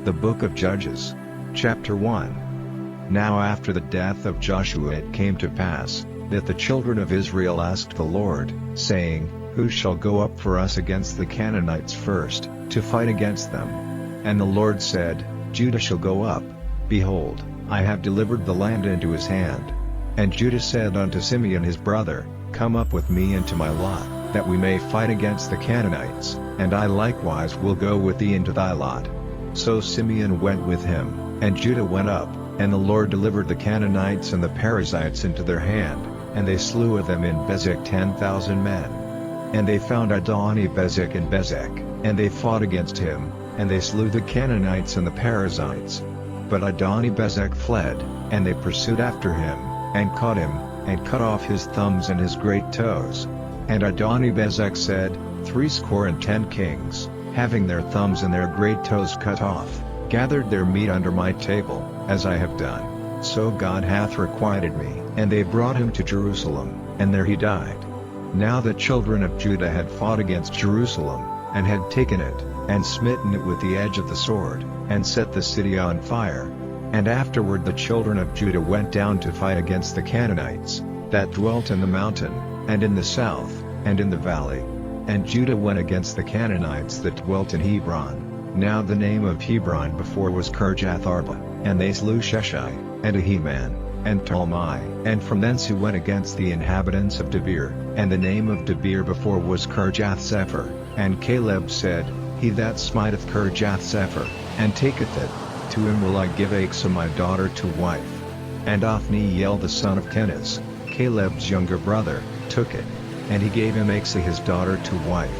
The Book of Judges. Chapter 1. Now after the death of Joshua it came to pass, that the children of Israel asked the Lord, saying, Who shall go up for us against the Canaanites first, to fight against them? And the Lord said, Judah shall go up. Behold, I have delivered the land into his hand. And Judah said unto Simeon his brother, Come up with me into my lot, that we may fight against the Canaanites, and I likewise will go with thee into thy lot. So Simeon went with him, and Judah went up, and the Lord delivered the Canaanites and the Perizzites into their hand, and they slew of them in Bezek 10,000 men. And they found Adoni-Bezek in Bezek, and they fought against him, and they slew the Canaanites and the Perizzites. But Adoni-Bezek fled, and they pursued after him, and caught him, and cut off his thumbs and his great toes. And Adoni-Bezek said, 70 kings, having their thumbs and their great toes cut off, gathered their meat under my table, as I have done. So God hath requited me. And they brought him to Jerusalem, and there he died. Now the children of Judah had fought against Jerusalem, and had taken it, and smitten it with the edge of the sword, and set the city on fire. And afterward the children of Judah went down to fight against the Canaanites, that dwelt in the mountain, and in the south, and in the valley. And Judah went against the Canaanites that dwelt in Hebron. Now the name of Hebron before was Kirjath-Arba, and they slew Sheshai, and Ahiman, and Talmai, and from thence he went against the inhabitants of Debir, and the name of Debir before was Kirjath-Sepher. And Caleb said, He that smiteth Kirjath-Sepher, and taketh it, to him will I give Achsah my daughter to wife. And Othniel the son of Kenaz, Caleb's younger brother, took it, and he gave him Achsah his daughter to wife.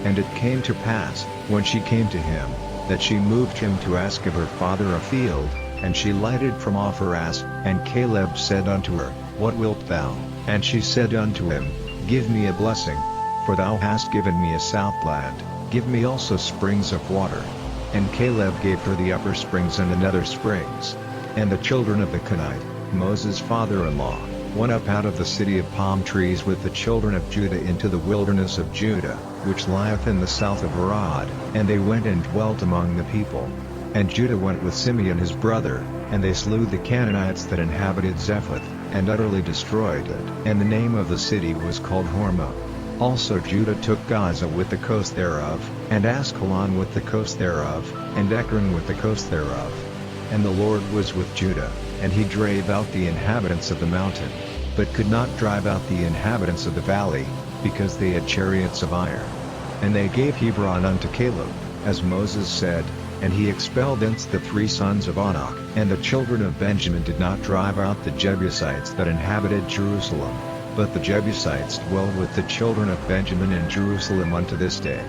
And it came to pass, when she came to him, that she moved him to ask of her father a field, and she lighted from off her ass. And Caleb said unto her, What wilt thou? And she said unto him, Give me a blessing, for thou hast given me a southland, give me also springs of water. And Caleb gave her the upper springs and the nether springs. And the children of the Kenite, Moses' father-in-law, went up out of the city of palm trees with the children of Judah into the wilderness of Judah, which lieth in the south of Arad, and they went and dwelt among the people. And Judah went with Simeon his brother, and they slew the Canaanites that inhabited Zephath, and utterly destroyed it. And the name of the city was called Hormah. Also Judah took Gaza with the coast thereof, and Askelon with the coast thereof, and Ekron with the coast thereof. And the Lord was with Judah, and he drave out the inhabitants of the mountain, but could not drive out the inhabitants of the valley, because they had chariots of iron. And they gave Hebron unto Caleb, as Moses said, and he expelled thence the 3 sons of Anak. And the children of Benjamin did not drive out the Jebusites that inhabited Jerusalem, but the Jebusites dwell with the children of Benjamin in Jerusalem unto this day.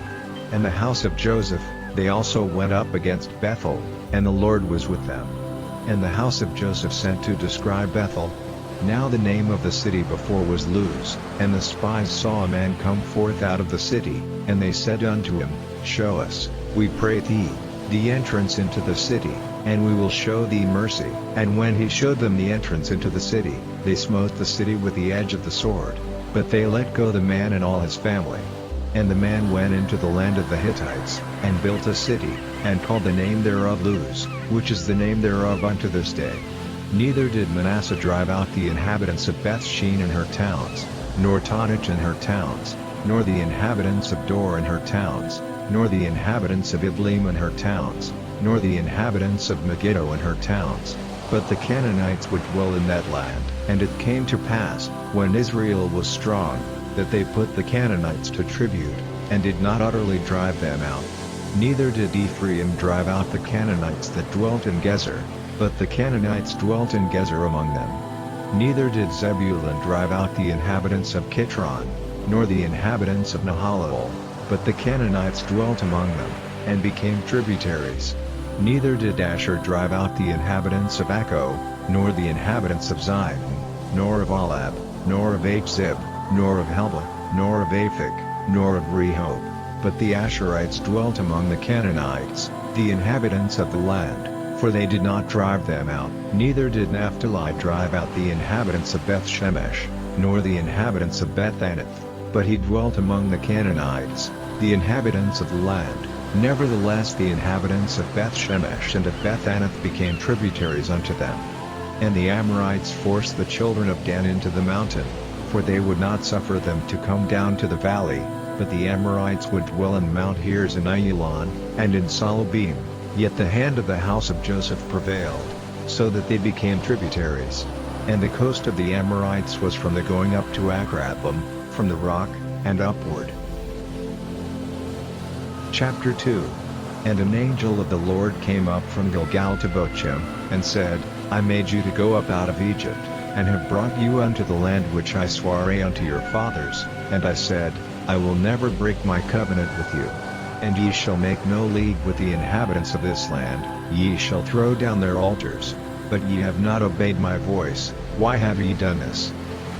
And the house of Joseph, they also went up against Bethel, and the Lord was with them. And the house of Joseph sent to describe Bethel. Now the name of the city before was Luz. And the spies saw a man come forth out of the city, and they said unto him, Show us, we pray thee, the entrance into the city, and we will show thee mercy. And when he showed them the entrance into the city, they smote the city with the edge of the sword, but they let go the man and all his family. And the man went into the land of the Hittites, and built a city, and called the name thereof Luz, which is the name thereof unto this day. Neither did Manasseh drive out the inhabitants of Bethshean and her towns, nor Taanach and her towns, nor the inhabitants of Dor and her towns, nor the inhabitants of Ibleam and her towns, nor the inhabitants of Megiddo and her towns, but the Canaanites would dwell in that land. And it came to pass, when Israel was strong, that they put the Canaanites to tribute, and did not utterly drive them out. Neither did Ephraim drive out the Canaanites that dwelt in Gezer, but the Canaanites dwelt in Gezer among them. Neither did Zebulun drive out the inhabitants of Kitron, nor the inhabitants of Nahalal, but the Canaanites dwelt among them, and became tributaries. Neither did Asher drive out the inhabitants of Akko, nor the inhabitants of Zidon, nor of Alab, nor of Achzib, nor of Helba, nor of Aphik, nor of Rehob, but the Asherites dwelt among the Canaanites, the inhabitants of the land, for they did not drive them out. Neither did Naphtali drive out the inhabitants of Beth Shemesh, nor the inhabitants of Beth Anath, but he dwelt among the Canaanites, the inhabitants of the land. Nevertheless the inhabitants of Beth-Shemesh and of Beth-Anath became tributaries unto them. And the Amorites forced the children of Dan into the mountain, for they would not suffer them to come down to the valley, but the Amorites would dwell in Mount Heres and Aiyalon, and in Salabim, yet the hand of the house of Joseph prevailed, so that they became tributaries. And the coast of the Amorites was from the going up to Akrabbim, from the rock, and upward. Chapter 2. And an angel of the Lord came up from Gilgal to Bochim, and said, I made you to go up out of Egypt, and have brought you unto the land which I sware unto your fathers, and I said, I will never break my covenant with you. And ye shall make no league with the inhabitants of this land, ye shall throw down their altars. But ye have not obeyed my voice, why have ye done this?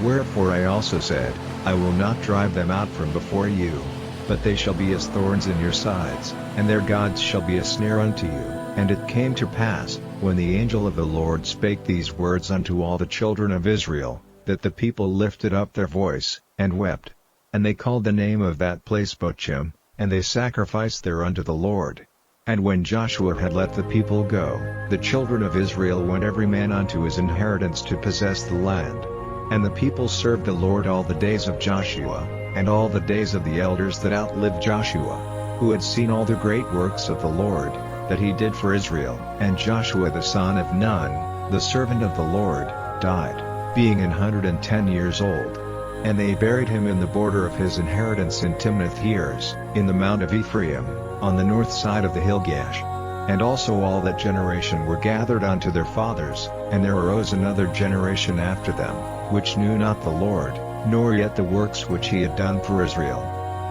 Wherefore I also said, I will not drive them out from before you. But they shall be as thorns in your sides, and their gods shall be a snare unto you. And it came to pass, when the angel of the Lord spake these words unto all the children of Israel, that the people lifted up their voice, and wept. And they called the name of that place Bochim, and they sacrificed there unto the Lord. And when Joshua had let the people go, the children of Israel went every man unto his inheritance to possess the land. And the people served the Lord all the days of Joshua, and all the days of the elders that outlived Joshua, who had seen all the great works of the Lord, that he did for Israel. And Joshua the son of Nun, the servant of the Lord, died, being 110 years old. And they buried him in the border of his inheritance in Timnath-Heres, in the mount of Ephraim, on the north side of the hill Gash. And also all that generation were gathered unto their fathers, and there arose another generation after them, which knew not the Lord, nor yet the works which he had done for Israel.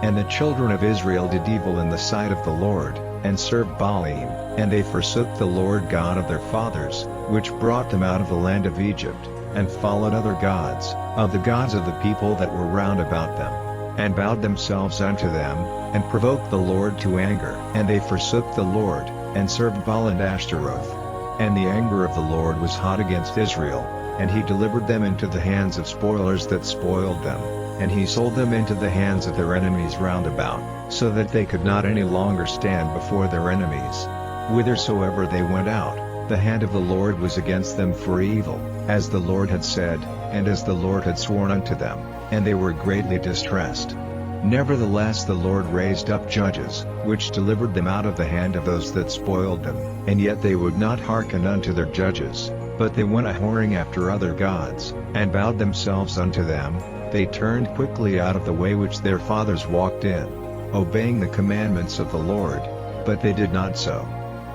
And the children of Israel did evil in the sight of the Lord, and served Baalim, and they forsook the Lord God of their fathers, which brought them out of the land of Egypt, and followed other gods, of the gods of the people that were round about them, and bowed themselves unto them, and provoked the Lord to anger. And they forsook the Lord, and served Baal and Ashtaroth. And the anger of the Lord was hot against Israel, and he delivered them into the hands of spoilers that spoiled them, and he sold them into the hands of their enemies round about, so that they could not any longer stand before their enemies. Whithersoever they went out, the hand of the Lord was against them for evil, as the Lord had said, and as the Lord had sworn unto them, and they were greatly distressed. Nevertheless the Lord raised up judges, which delivered them out of the hand of those that spoiled them, and yet they would not hearken unto their judges, but they went a-whoring after other gods, and bowed themselves unto them. They turned quickly out of the way which their fathers walked in, obeying the commandments of the Lord, but they did not so.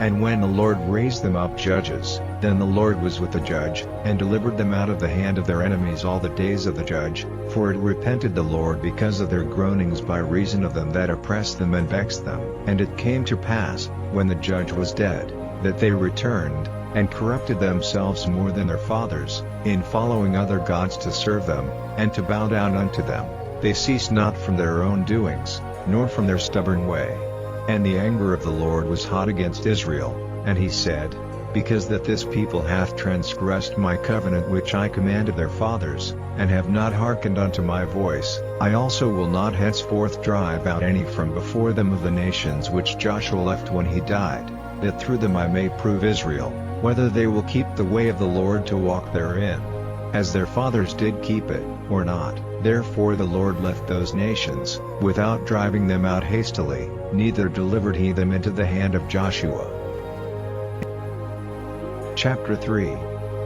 And when the Lord raised them up judges, then the Lord was with the judge, and delivered them out of the hand of their enemies all the days of the judge, for it repented the Lord because of their groanings by reason of them that oppressed them and vexed them. And it came to pass, when the judge was dead, that they returned, and corrupted themselves more than their fathers, in following other gods to serve them, and to bow down unto them. They ceased not from their own doings, nor from their stubborn way. And the anger of the Lord was hot against Israel, and he said, Because that this people hath transgressed my covenant which I commanded their fathers, and have not hearkened unto my voice, I also will not henceforth drive out any from before them of the nations which Joshua left when he died, that through them I may prove Israel, whether they will keep the way of the Lord to walk therein, as their fathers did keep it, or not. Therefore the Lord left those nations, without driving them out hastily, neither delivered he them into the hand of Joshua. Chapter 3.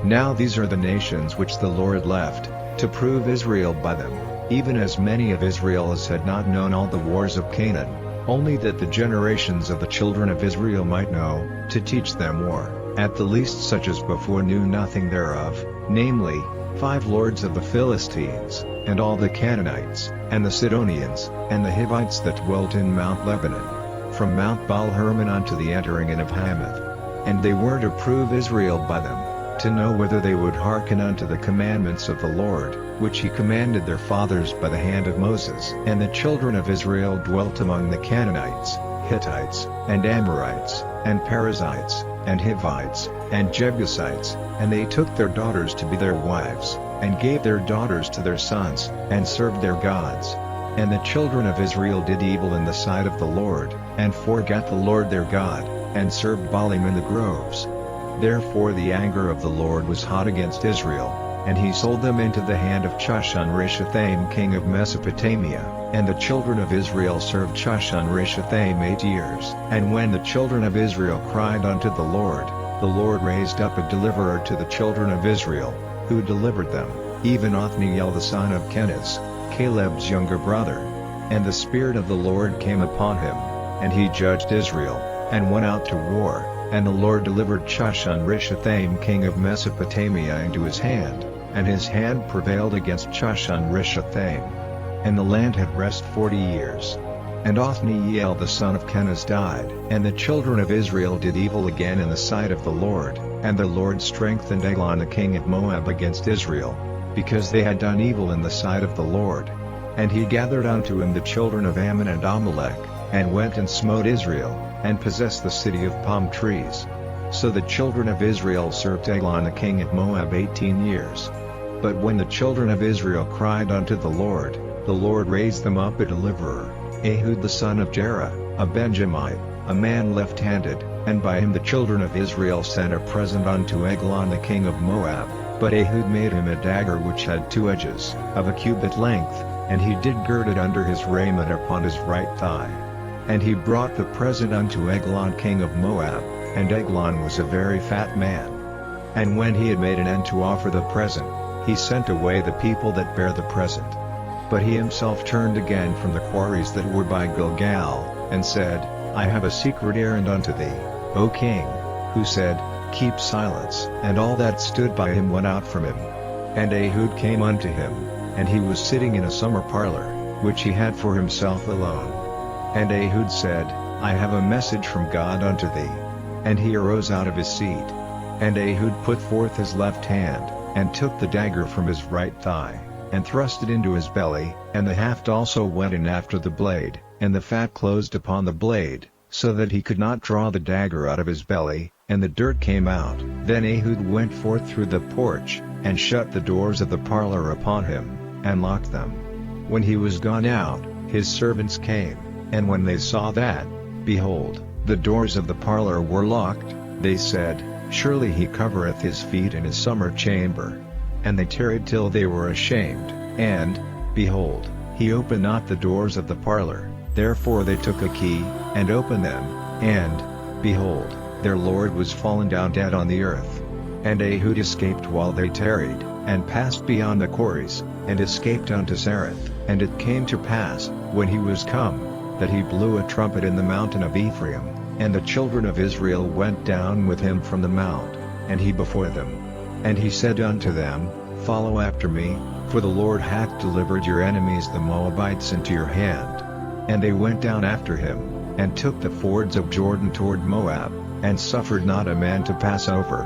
Now these are the nations which the Lord left, to prove Israel by them, even as many of Israel as had not known all the wars of Canaan, only that the generations of the children of Israel might know, to teach them war, at the least such as before knew nothing thereof, namely, 5 lords of the Philistines, and all the Canaanites, and the Sidonians, and the Hivites that dwelt in Mount Lebanon, from Mount Baal-Hermon unto the entering in of Hamath. And they were to prove Israel by them, to know whether they would hearken unto the commandments of the Lord, which he commanded their fathers by the hand of Moses. And the children of Israel dwelt among the Canaanites, Hittites, and Amorites, and Perizzites, and Hivites, and Jebusites, and they took their daughters to be their wives, and gave their daughters to their sons, and served their gods. And the children of Israel did evil in the sight of the Lord, and forgat the Lord their God, and served Baalim in the groves. Therefore the anger of the Lord was hot against Israel, and he sold them into the hand of Chushan-Rishathaim king of Mesopotamia, and the children of Israel served Chushan-Rishathaim 8 years. And when the children of Israel cried unto the Lord raised up a deliverer to the children of Israel, who delivered them, even Othniel the son of Kenaz, Caleb's younger brother. And the Spirit of the Lord came upon him, and he judged Israel, and went out to war, and the Lord delivered Chushan-Rishathaim king of Mesopotamia into his hand, and his hand prevailed against Chushan-Rishathaim. And the land had rest 40 years. And Othniel the son of Kenaz died. And the children of Israel did evil again in the sight of the Lord, and the Lord strengthened Eglon the king of Moab against Israel, because they had done evil in the sight of the Lord. And he gathered unto him the children of Ammon and Amalek, and went and smote Israel, and possessed the city of palm trees. So the children of Israel served Eglon the king of Moab 18 years. But when the children of Israel cried unto the Lord raised them up a deliverer, Ehud the son of Jerah, a Benjamite, a man left-handed, and by him the children of Israel sent a present unto Eglon the king of Moab. But Ehud made him a dagger which had 2 edges, of a cubit length, and he did gird it under his raiment upon his right thigh. And he brought the present unto Eglon king of Moab, and Eglon was a very fat man. And when he had made an end to offer the present, he sent away the people that bare the present. But he himself turned again from the quarries that were by Gilgal, and said, I have a secret errand unto thee, O king. Who said, Keep silence. And all that stood by him went out from him. And Ehud came unto him, and he was sitting in a summer parlor, which he had for himself alone. And Ehud said, I have a message from God unto thee. And he arose out of his seat. And Ehud put forth his left hand, and took the dagger from his right thigh, and thrust it into his belly, and the haft also went in after the blade, and the fat closed upon the blade, so that he could not draw the dagger out of his belly, and the dirt came out. Then Ehud went forth through the porch, and shut the doors of the parlor upon him, and locked them. When he was gone out, his servants came, and when they saw that, behold, the doors of the parlor were locked, they said, Surely he covereth his feet in his summer chamber. And they tarried till they were ashamed, and, behold, he opened not the doors of the parlor. Therefore they took a key, and opened them, and, behold, their lord was fallen down dead on the earth. And Ehud escaped while they tarried, and passed beyond the quarries, and escaped unto Zareth. And it came to pass, when he was come, that he blew a trumpet in the mountain of Ephraim, and the children of Israel went down with him from the mount, and he before them. And he said unto them, Follow after me, for the Lord hath delivered your enemies the Moabites into your hand. And they went down after him, and took the fords of Jordan toward Moab, and suffered not a man to pass over.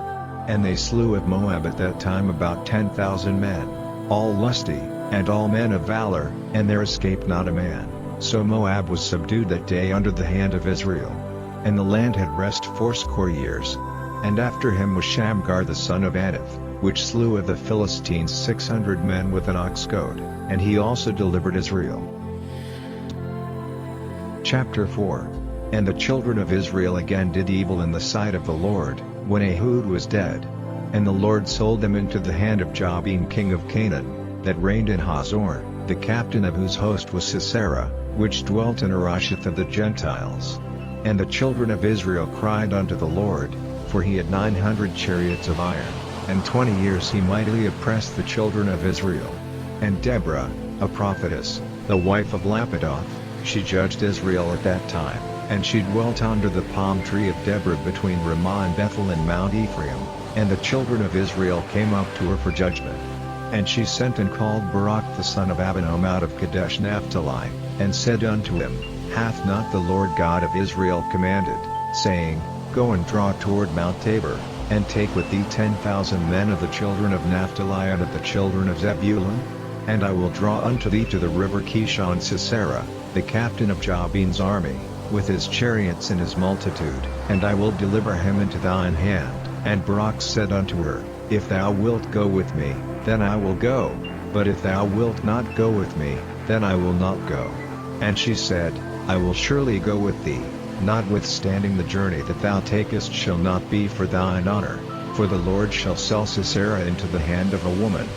And they slew of Moab at that time about 10,000 men, all lusty, and all men of valor, and there escaped not a man. So Moab was subdued that day under the hand of Israel. And the land had rest 80 years. And after him was Shamgar the son of Anath, which slew of the Philistines 600 men with an ox goad, and he also delivered Israel. Chapter 4. And the children of Israel again did evil in the sight of the Lord, when Ehud was dead. And the Lord sold them into the hand of Jabin king of Canaan, that reigned in Hazor, the captain of whose host was Sisera, which dwelt in Arasheth of the Gentiles. And the children of Israel cried unto the Lord, for he had 900 chariots of iron, and 20 years he mightily oppressed the children of Israel. And Deborah, a prophetess, the wife of Lapidoth, she judged Israel at that time, and she dwelt under the palm tree of Deborah between Ramah and Bethel and Mount Ephraim, and the children of Israel came up to her for judgment. And she sent and called Barak the son of Abinoam out of Kadesh Naphtali, and said unto him, Hath not the Lord God of Israel commanded, saying, Go and draw toward Mount Tabor, and take with thee 10,000 men of the children of Naphtali and of the children of Zebulun? And I will draw unto thee to the river Kishon Sisera, the captain of Jabin's army, with his chariots and his multitude, and I will deliver him into thine hand. And Barak said unto her, If thou wilt go with me, then I will go, But if thou wilt not go with me, then I will not go. And she said, I will surely go with thee, notwithstanding the journey that thou takest shall not be for thine honor, for the Lord shall sell Sisera into the hand of a woman.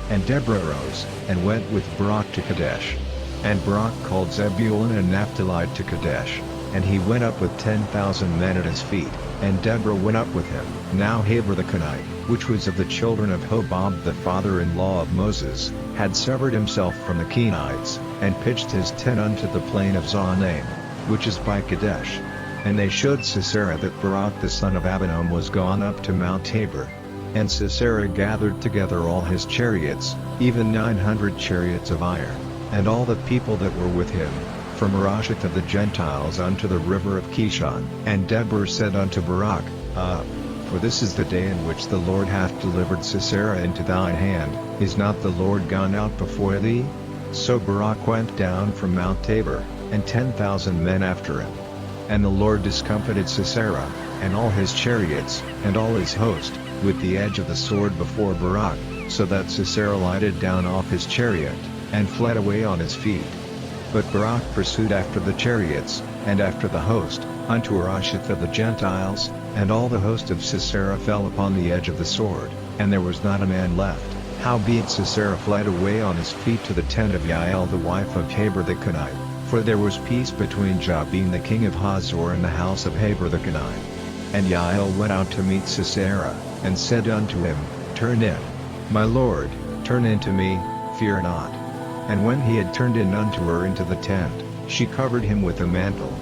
And Deborah arose, and went with Barak to Kadesh. And Barak called Zebulun and Naphtali to Kadesh, and he went up with 10,000 men at his feet, and Deborah went up with him. Now Heber the Kenite, which was of the children of Hobab the father-in-law of Moses, had severed himself from the Kenites, and pitched his tent unto the plain of Zaanaim, which is by Kadesh. And they showed Sisera that Barak the son of Abinoam was gone up to Mount Tabor. And Sisera gathered together all his chariots, even 900 chariots of iron, and all the people that were with him, from Arasheth of the Gentiles unto the river of Kishon. And Deborah said unto Barak, for this is the day in which the Lord hath delivered Sisera into thine hand, is not the Lord gone out before thee? So Barak went down from Mount Tabor, and 10,000 men after him. And the Lord discomfited Sisera, and all his chariots, and all his host, with the edge of the sword before Barak, so that Sisera lighted down off his chariot, and fled away on his feet. But Barak pursued after the chariots, and after the host, unto Arasheth of the Gentiles, and all the host of Sisera fell upon the edge of the sword, and there was not a man left. Howbeit Sisera fled away on his feet to the tent of Jael the wife of Heber the Kenite, for there was peace between Jabin the king of Hazor and the house of Heber the Kenite. And Jael went out to meet Sisera, and said unto him, Turn in. My lord, turn in to me, fear not. And when he had turned in unto her into the tent, she covered him with a mantle.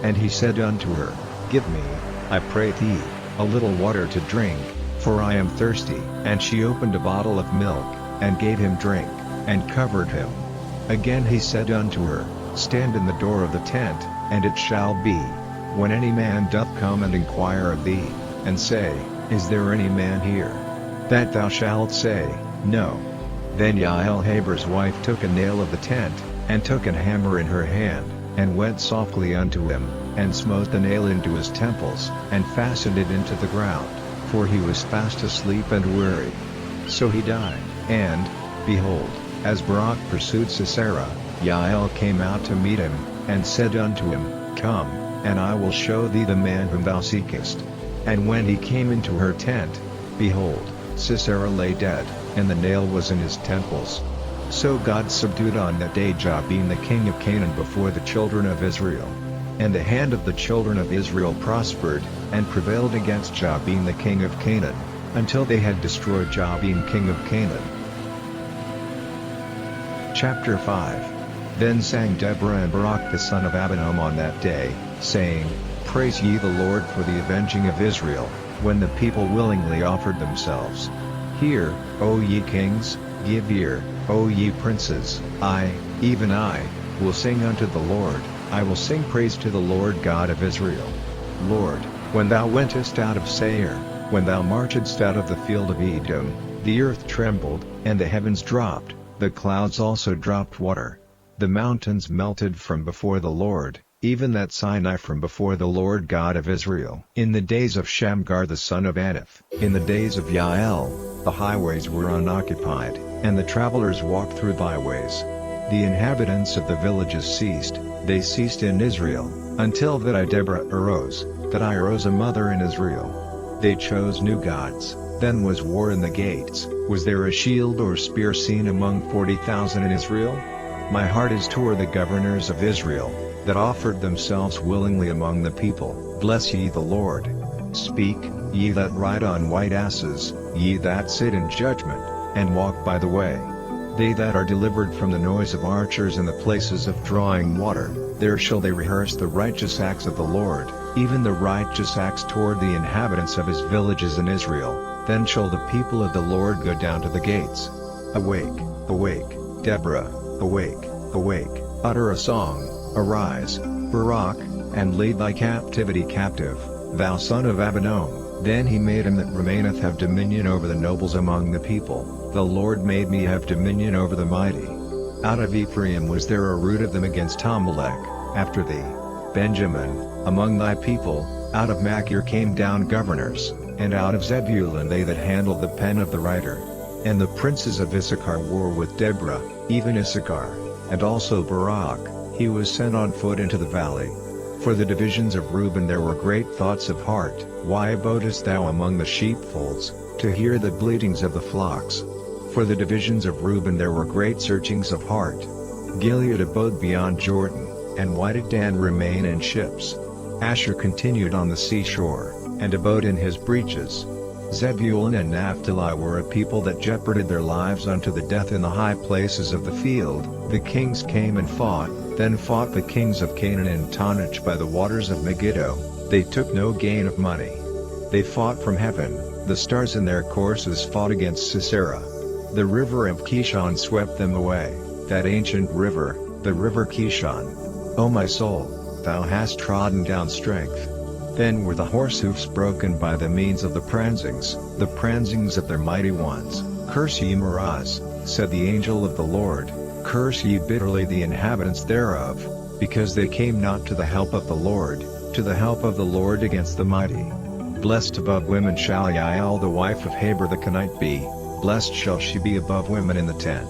And he said unto her, Give me, I pray thee, a little water to drink, for I am thirsty. And she opened a bottle of milk, and gave him drink, and covered him. Again he said unto her, Stand in the door of the tent, and it shall be, when any man doth come and inquire of thee, and say, Is there any man here? That thou shalt say, No. Then Jael Heber's wife took a nail of the tent, and took an hammer in her hand, and went softly unto him, and smote the nail into his temples, and fastened it into the ground, for he was fast asleep and weary. So he died, and, behold, as Barak pursued Sisera, Jael came out to meet him, and said unto him, Come, and I will show thee the man whom thou seekest. And when he came into her tent, behold, Sisera lay dead, and the nail was in his temples. So God subdued on that day Jabin the king of Canaan before the children of Israel. And the hand of the children of Israel prospered, and prevailed against Jabin the king of Canaan, until they had destroyed Jabin king of Canaan. Chapter 5. Then sang Deborah and Barak the son of Abinoam on that day, saying, Praise ye the Lord for the avenging of Israel, when the people willingly offered themselves. Hear, O ye kings, give ear, O ye princes. I, even I, will sing unto the Lord, I will sing praise to the Lord God of Israel. Lord, when thou wentest out of Seir, when thou marchedst out of the field of Edom, the earth trembled, and the heavens dropped, the clouds also dropped water. The mountains melted from before the Lord, even that Sinai from before the Lord God of Israel. In the days of Shamgar the son of Anath, in the days of Jael, the highways were unoccupied, and the travelers walked through byways. The inhabitants of the villages ceased, they ceased in Israel, until that I Deborah arose, that I arose a mother in Israel. They chose new gods, then was war in the gates. Was there a shield or spear seen among 40,000 in Israel? My heart is toward the governors of Israel, that offered themselves willingly among the people. Bless ye the Lord. Speak, ye that ride on white asses, ye that sit in judgment, and walk by the way. They that are delivered from the noise of archers in the places of drawing water, there shall they rehearse the righteous acts of the Lord, even the righteous acts toward the inhabitants of his villages in Israel. Then shall the people of the Lord go down to the gates. Awake, awake, Deborah, awake, awake, utter a song. Arise, Barak, and lead thy captivity captive, thou son of Abinoam. Then he made him that remaineth have dominion over the nobles among the people. The Lord made me have dominion over the mighty. Out of Ephraim was there a root of them against Amalek, after thee. Benjamin, among thy people, out of Machir came down governors, and out of Zebulun they that handled the pen of the writer. And the princes of Issachar war with Deborah, even Issachar, and also Barak, he was sent on foot into the valley. For the divisions of Reuben there were great thoughts of heart. Why abodest thou among the sheepfolds, to hear the bleatings of the flocks? For the divisions of Reuben there were great searchings of heart. Gilead abode beyond Jordan, and why did Dan remain in ships? Asher continued on the seashore, and abode in his breaches. Zebulun and Naphtali were a people that jeoparded their lives unto the death in the high places of the field. The kings came and fought, then fought the kings of Canaan in Taanach by the waters of Megiddo. They took no gain of money. They fought from heaven, the stars in their courses fought against Sisera. The river of Kishon swept them away, that ancient river, the river Kishon. O my soul, thou hast trodden down strength. Then were the horse hoofs broken by the means of the pransings of their mighty ones. Curse ye Meroz, said the angel of the Lord, curse ye bitterly the inhabitants thereof, because they came not to the help of the Lord, to the help of the Lord against the mighty. Blessed above women shall Yael the wife of Heber the Kenite be, blessed shall she be above women in the tent.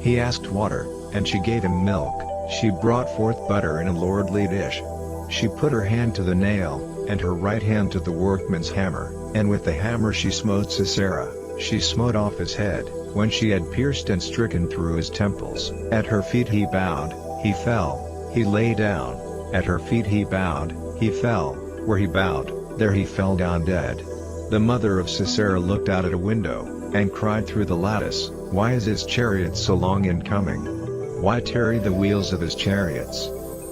He asked water, and she gave him milk, she brought forth butter in a lordly dish. She put her hand to the nail, and her right hand to the workman's hammer, and with the hammer she smote Sisera, she smote off his head, when she had pierced and stricken through his temples. At her feet he bowed, he fell, he lay down, at her feet he bowed, he fell, where he bowed, there he fell down dead. The mother of Sisera looked out at a window, and cried through the lattice, why is his chariot so long in coming? Why tarry the wheels of his chariots?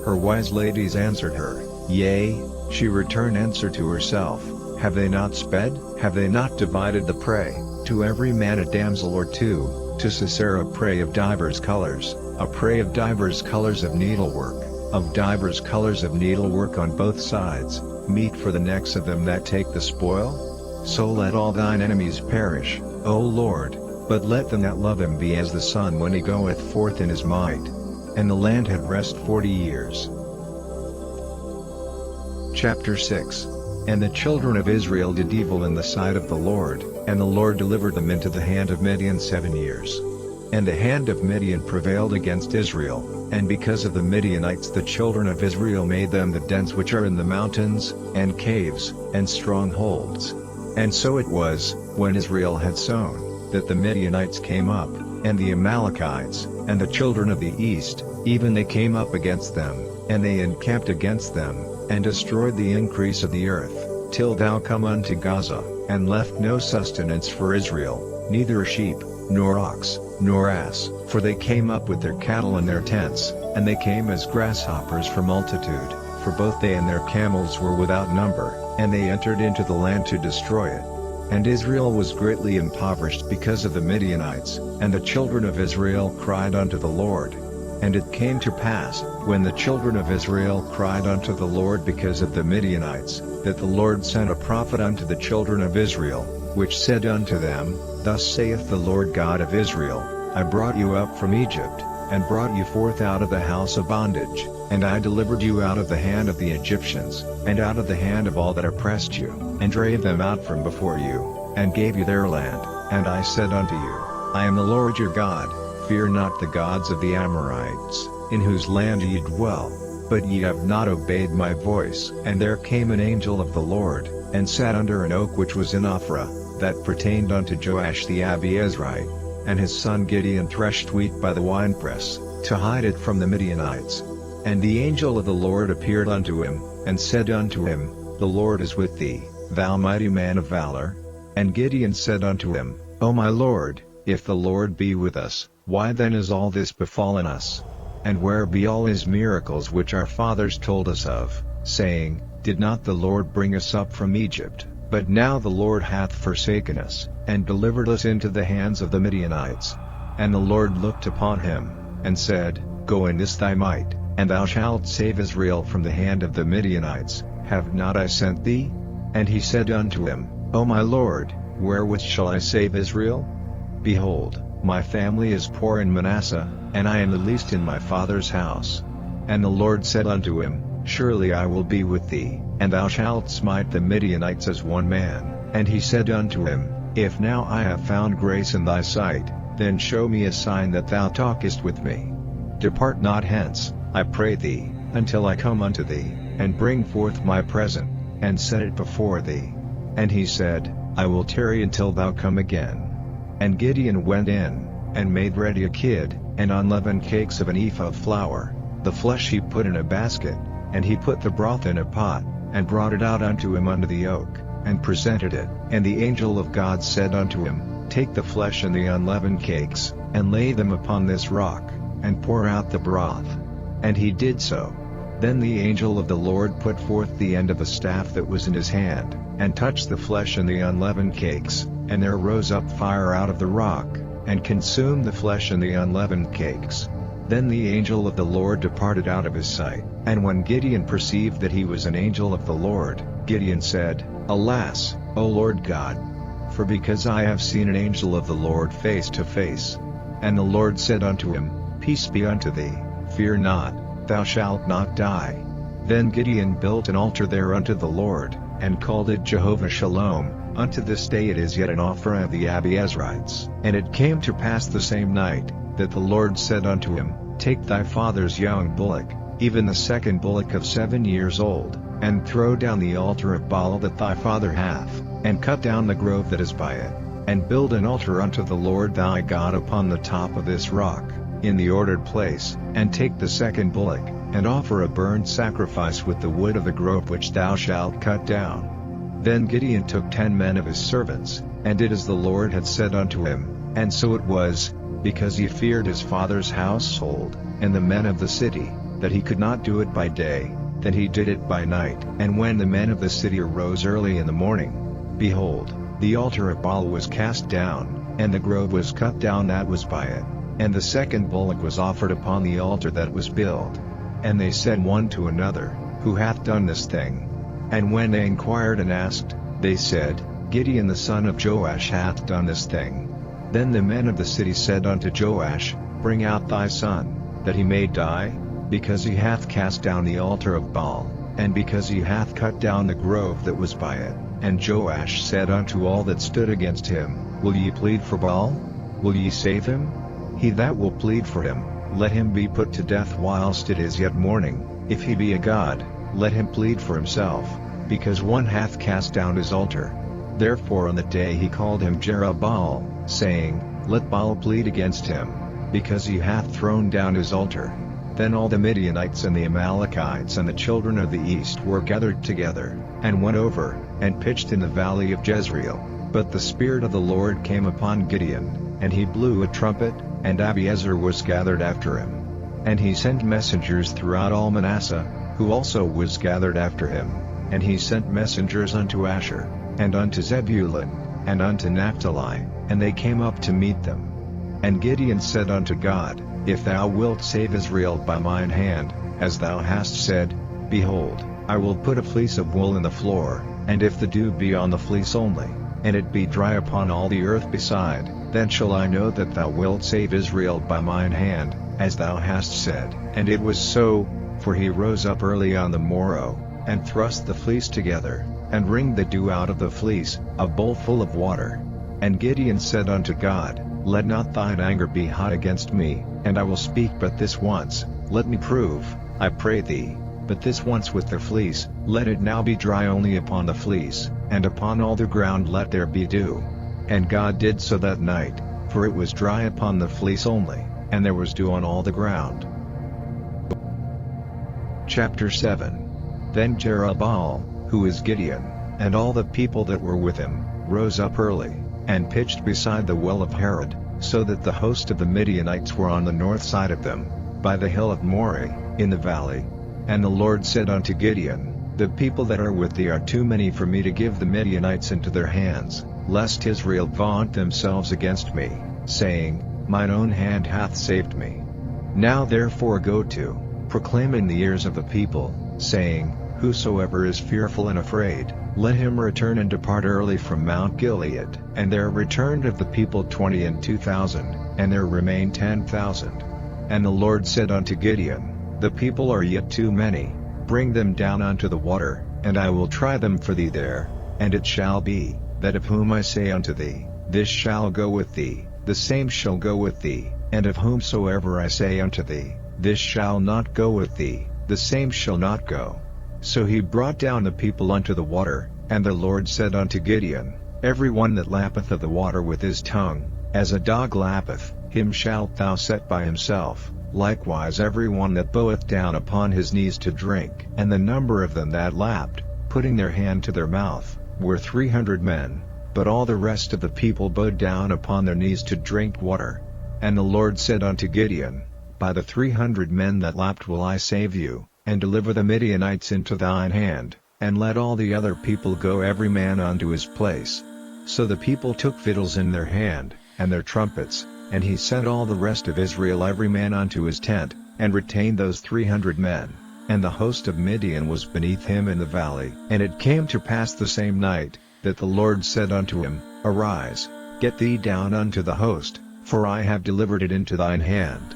Her wise ladies answered her, yea, she returned answer to herself, have they not sped? Have they not divided the prey, to every man a damsel or two, to Sisera prey of divers colors, a prey of divers colors of needlework, of divers colors of needlework on both sides, meat for the necks of them that take the spoil? So let all thine enemies perish, O Lord, but let them that love him be as the sun when he goeth forth in his might. And the land had rest 40 years. Chapter 6. And the children of Israel did evil in the sight of the Lord, and the Lord delivered them into the hand of Midian 7 years. And the hand of Midian prevailed against Israel, and because of the Midianites the children of Israel made them the dens which are in the mountains, and caves, and strongholds. And so it was, when Israel had sown, that the Midianites came up, and the Amalekites, and the children of the east, even they came up against them, and they encamped against them, and destroyed the increase of the earth, till thou come unto Gaza, and left no sustenance for Israel, neither sheep, nor ox, nor ass, for they came up with their cattle and their tents, and they came as grasshoppers for multitude, for both they and their camels were without number, and they entered into the land to destroy it. And Israel was greatly impoverished because of the Midianites, and the children of Israel cried unto the Lord. And it came to pass, when the children of Israel cried unto the Lord because of the Midianites, that the Lord sent a prophet unto the children of Israel, which said unto them, Thus saith the Lord God of Israel, I brought you up from Egypt, and brought you forth out of the house of bondage, and I delivered you out of the hand of the Egyptians, and out of the hand of all that oppressed you, and drave them out from before you, and gave you their land. And I said unto you, I am the Lord your God. Fear not the gods of the Amorites, in whose land ye dwell. But ye have not obeyed my voice. And there came an angel of the Lord, and sat under an oak which was in Ophrah, that pertained unto Joash the Abiezrite. And his son Gideon threshed wheat by the winepress, to hide it from the Midianites. And the angel of the Lord appeared unto him, and said unto him, The Lord is with thee, thou mighty man of valor. And Gideon said unto him, O my Lord, if the Lord be with us, why then is all this befallen us? And where be all his miracles which our fathers told us of, saying, Did not the Lord bring us up from Egypt? But now the Lord hath forsaken us, and delivered us into the hands of the Midianites. And the Lord looked upon him, and said, Go in this thy might, and thou shalt save Israel from the hand of the Midianites. Have not I sent thee? And he said unto him, O my Lord, wherewith shall I save Israel? Behold, my family is poor in Manasseh, and I am the least in my father's house. And the Lord said unto him, Surely I will be with thee, and thou shalt smite the Midianites as one man. And he said unto him, If now I have found grace in thy sight, then show me a sign that thou talkest with me. Depart not hence, I pray thee, until I come unto thee, and bring forth my present, and set it before thee. And he said, I will tarry until thou come again. And Gideon went in, and made ready a kid, and unleavened cakes of an ephah of flour. The flesh he put in a basket, and he put the broth in a pot, and brought it out unto him under the oak, and presented it. And the angel of God said unto him, Take the flesh and the unleavened cakes, and lay them upon this rock, and pour out the broth. And he did so. Then the angel of the Lord put forth the end of the staff that was in his hand, and touched the flesh and the unleavened cakes, and there rose up fire out of the rock, and consumed the flesh and the unleavened cakes. Then the angel of the Lord departed out of his sight. And when Gideon perceived that he was an angel of the Lord, Gideon said, Alas, O Lord God! For because I have seen an angel of the Lord face to face. And the Lord said unto him, Peace be unto thee, fear not, thou shalt not die. Then Gideon built an altar there unto the Lord, and called it Jehovah Shalom. Unto this day it is yet an offering of the Abiezrites. And it came to pass the same night, that the Lord said unto him, Take thy father's young bullock, even the second bullock of 7 years old, and throw down the altar of Baal that thy father hath, and cut down the grove that is by it, and build an altar unto the Lord thy God upon the top of this rock, in the ordered place, and take the second bullock, and offer a burnt sacrifice with the wood of the grove which thou shalt cut down. Then Gideon took 10 men of his servants, and did as the Lord had said unto him, and so it was, because he feared his father's household, and the men of the city, that he could not do it by day, that he did it by night. And when the men of the city arose early in the morning, behold, the altar of Baal was cast down, and the grove was cut down that was by it, and the second bullock was offered upon the altar that was built. And they said one to another, Who hath done this thing? And when they inquired and asked, they said, Gideon the son of Joash hath done this thing. Then the men of the city said unto Joash, Bring out thy son, that he may die, because he hath cast down the altar of Baal, and because he hath cut down the grove that was by it. And Joash said unto all that stood against him, Will ye plead for Baal? Will ye save him? He that will plead for him, let him be put to death whilst it is yet morning. If he be a god, let him plead for himself, because one hath cast down his altar. Therefore on the day he called him Jerubbaal, saying, Let Baal plead against him, because he hath thrown down his altar. Then all the Midianites and the Amalekites and the children of the east were gathered together, and went over, and pitched in the valley of Jezreel. But the Spirit of the Lord came upon Gideon, and he blew a trumpet, and Abiezer was gathered after him. And he sent messengers throughout all Manasseh, who also was gathered after him. And he sent messengers unto Asher, and unto Zebulun, and unto Naphtali, and they came up to meet them. And Gideon said unto God, If thou wilt save Israel by mine hand, as thou hast said, behold, I will put a fleece of wool in the floor, and if the dew be on the fleece only, and it be dry upon all the earth beside, then shall I know that thou wilt save Israel by mine hand, as thou hast said. And it was so, for he rose up early on the morrow, and thrust the fleece together, and wringed the dew out of the fleece, a bowl full of water. And Gideon said unto God, Let not thine anger be hot against me, and I will speak but this once, let me prove, I pray thee, but this once with the fleece, let it now be dry only upon the fleece, and upon all the ground let there be dew. And God did so that night, for it was dry upon the fleece only, and there was dew on all the ground. Chapter 7. Then Jerubbaal, who is Gideon, and all the people that were with him, rose up early, and pitched beside the well of Harod, so that the host of the Midianites were on the north side of them, by the hill of Moreh, in the valley. And the Lord said unto Gideon, The people that are with thee are too many for me to give the Midianites into their hands, lest Israel vaunt themselves against me, saying, Mine own hand hath saved me. Now therefore go to, proclaim in the ears of the people, saying, Whosoever is fearful and afraid, let him return and depart early from Mount Gilead. And there returned of the people 22,000, and there remained 10,000. And the Lord said unto Gideon, The people are yet too many, bring them down unto the water, and I will try them for thee there. And it shall be, that of whom I say unto thee, this shall go with thee, the same shall go with thee, and of whomsoever I say unto thee, this shall not go with thee, the same shall not go. So he brought down the people unto the water, and the Lord said unto Gideon, every one that lappeth of the water with his tongue, as a dog lappeth, him shalt thou set by himself, likewise every one that boweth down upon his knees to drink. And the number of them that lapped, putting their hand to their mouth, were 300 men, but all the rest of the people bowed down upon their knees to drink water. And the Lord said unto Gideon, by the 300 men that lapped will I save you, and deliver the Midianites into thine hand, and let all the other people go every man unto his place. So the people took fiddles in their hand, and their trumpets, and he sent all the rest of Israel every man unto his tent, and retained those 300 men, and the host of Midian was beneath him in the valley. And it came to pass the same night, that the Lord said unto him, arise, get thee down unto the host, for I have delivered it into thine hand.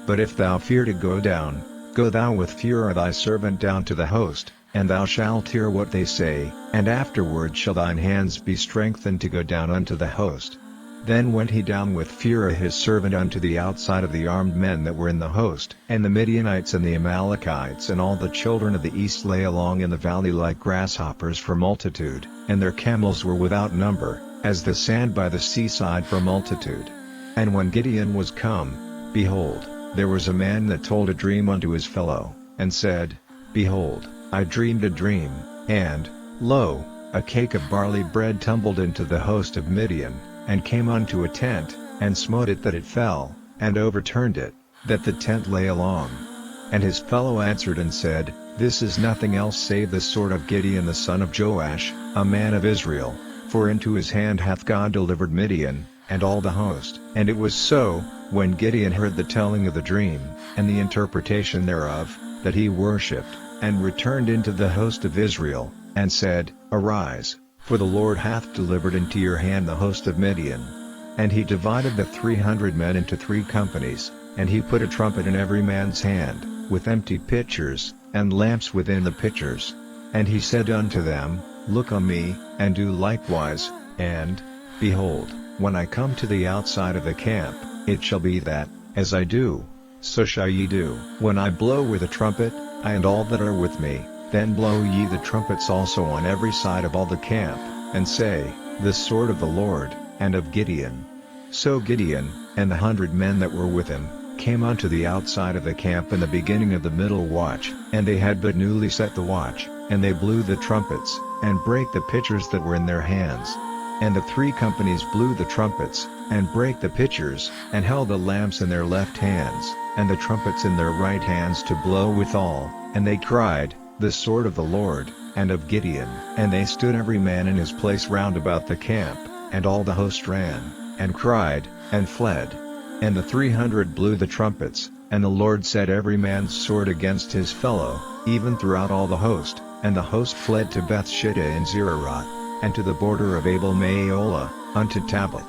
But if thou fear to go down, go thou with Phurah thy servant down to the host, and thou shalt hear what they say, and afterward shall thine hands be strengthened to go down unto the host. Then went he down with Phurah his servant unto the outside of the armed men that were in the host. And the Midianites and the Amalekites and all the children of the east lay along in the valley like grasshoppers for multitude, and their camels were without number, as the sand by the seaside for multitude. And when Gideon was come, behold, there was a man that told a dream unto his fellow, and said, behold, I dreamed a dream, and, lo, a cake of barley bread tumbled into the host of Midian, and came unto a tent, and smote it that it fell, and overturned it, that the tent lay along. And his fellow answered and said, this is nothing else save the sword of Gideon the son of Joash, a man of Israel, for into his hand hath God delivered Midian, and all the host. And it was so, when Gideon heard the telling of the dream, and the interpretation thereof, that he worshipped, and returned into the host of Israel, and said, arise, for the Lord hath delivered into your hand the host of Midian. And he divided the 300 men into 3 companies, and he put a trumpet in every man's hand, with empty pitchers, and lamps within the pitchers. And he said unto them, look on me, and do likewise, and, behold, when I come to the outside of the camp, it shall be that, as I do, so shall ye do. When I blow with a trumpet, I and all that are with me, then blow ye the trumpets also on every side of all the camp, and say, the sword of the Lord, and of Gideon. So Gideon, and the 100 men that were with him, came unto the outside of the camp in the beginning of the middle watch, and they had but newly set the watch, and they blew the trumpets, and brake the pitchers that were in their hands. And the 3 companies blew the trumpets, and brake the pitchers, and held the lamps in their left hands, and the trumpets in their right hands to blow withal, and they cried, the sword of the Lord, and of Gideon. And they stood every man in his place round about the camp, and all the host ran, and cried, and fled. And the 300 blew the trumpets, and the Lord set every man's sword against his fellow, even throughout all the host, and the host fled to Bethshittah in Zererath, and to the border of Abel-Meholah, unto Tabbath.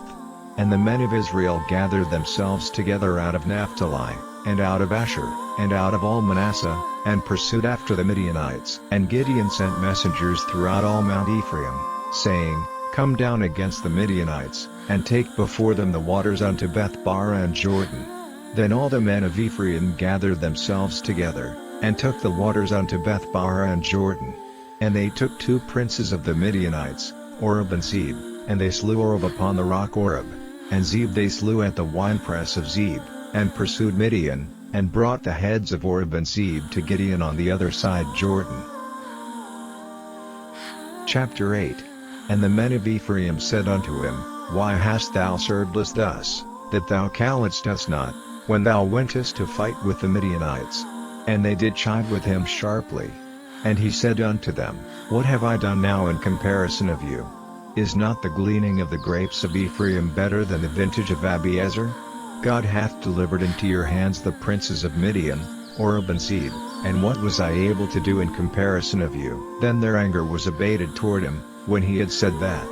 And the men of Israel gathered themselves together out of Naphtali, and out of Asher, and out of all Manasseh, and pursued after the Midianites. And Gideon sent messengers throughout all Mount Ephraim, saying, come down against the Midianites, and take before them the waters unto Beth-barah and Jordan. Then all the men of Ephraim gathered themselves together, and took the waters unto Beth-barah and Jordan. And they took 2 princes of the Midianites, Oreb and Zeb, and they slew Oreb upon the rock Oreb, and Zeb they slew at the winepress of Zeb, and pursued Midian, and brought the heads of Oreb and Zeb to Gideon on the other side Jordan. Chapter 8. And the men of Ephraim said unto him, why hast thou served us thus, that thou calledst us not, when thou wentest to fight with the Midianites? And they did chide with him sharply. And he said unto them, what have I done now in comparison of you? Is not the gleaning of the grapes of Ephraim better than the vintage of Abiezer? God hath delivered into your hands the princes of Midian, Oreb and Zeb, and what was I able to do in comparison of you? Then their anger was abated toward him, when he had said that.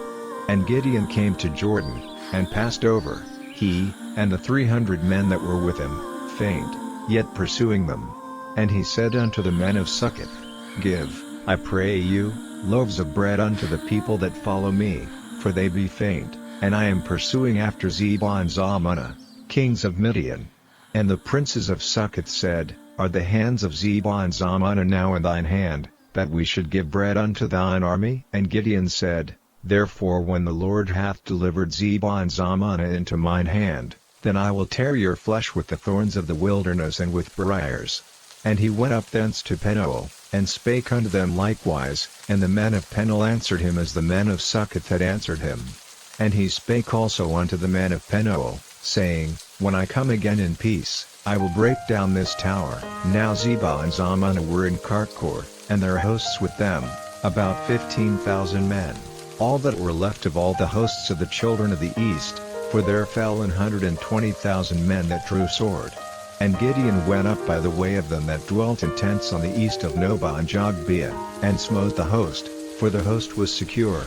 And Gideon came to Jordan, and passed over, he, and the 300 men that were with him, faint, yet pursuing them. And he said unto the men of Succoth, give, I pray you, loaves of bread unto the people that follow me, for they be faint, and I am pursuing after Zebah and Zalmunna, kings of Midian. And the princes of Succoth said, Are the hands of Zebah and Zalmunna now in thine hand, that we should give bread unto thine army? And Gideon said, Therefore when the Lord hath delivered Zebah and Zalmunna into mine hand, then I will tear your flesh with the thorns of the wilderness and with briars. And he went up thence to Penuel, and spake unto them likewise, and the men of Penuel answered him as the men of Succoth had answered him. And he spake also unto the men of Penuel, saying, When I come again in peace, I will break down this tower. Now Zebah and Zalmunna were in Karkor, and their hosts with them, about 15,000 men, all that were left of all the hosts of the children of the east, for there fell 120,000 men that drew sword. And Gideon went up by the way of them that dwelt in tents on the east of Nobah and Jogbeah, and smote the host, for the host was secure.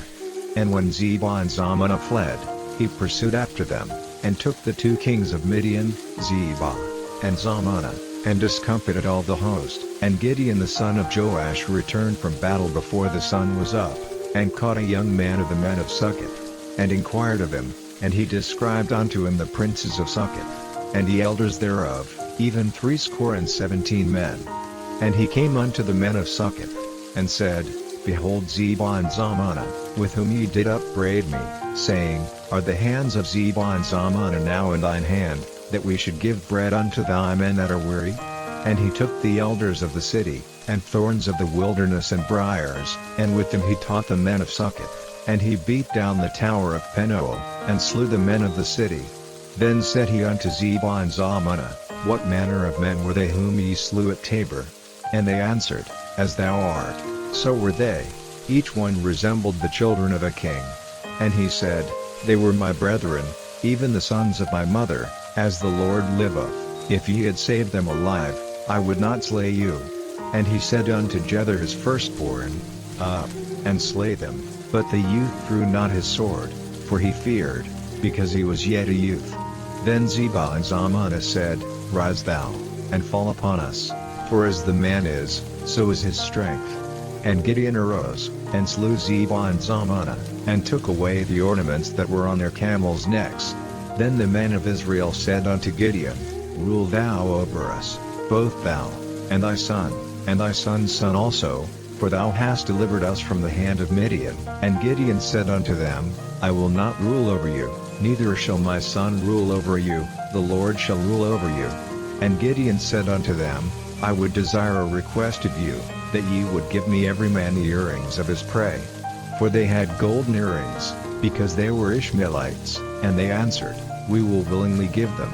And when Zebah and Zalmunna fled, he pursued after them, and took the 2 kings of Midian, Zebah and Zalmunna, and discomfited all the host. And Gideon the son of Joash returned from battle before the sun was up, and caught a young man of the men of Succoth, and inquired of him, and he described unto him the princes of Succoth, and the elders thereof, even 70 men. And he came unto the men of Succoth, and said, Behold Zebah and Zalmunna, with whom ye did upbraid me, saying, Are the hands of Zebah and Zalmunna now in thine hand, that we should give bread unto thy men that are weary? And he took the elders of the city, and thorns of the wilderness and briars, and with them he taught the men of Succoth, and he beat down the tower of Penuel, and slew the men of the city. Then said he unto Zebah and Zalmunna, What manner of men were they whom ye slew at Tabor? And they answered, As thou art, so were they. Each one resembled the children of a king. And he said, They were my brethren, even the sons of my mother, as the Lord liveth, if ye had saved them alive, I would not slay you. And he said unto Jether his firstborn, Up, and slay them. But the youth drew not his sword, for he feared, because he was yet a youth. Then Zebah and Zalmunna said, Rise thou, and fall upon us, for as the man is, so is his strength. And Gideon arose, and slew Zebah and Zalmunna, and took away the ornaments that were on their camels' necks. Then the men of Israel said unto Gideon, Rule thou over us, both thou, and thy son, and thy son's son also, for thou hast delivered us from the hand of Midian. And Gideon said unto them, I will not rule over you, neither shall my son rule over you, the Lord shall rule over you. And Gideon said unto them, I would desire a request of you, that ye would give me every man the earrings of his prey. For they had golden earrings, because they were Ishmaelites, and they answered, We will willingly give them.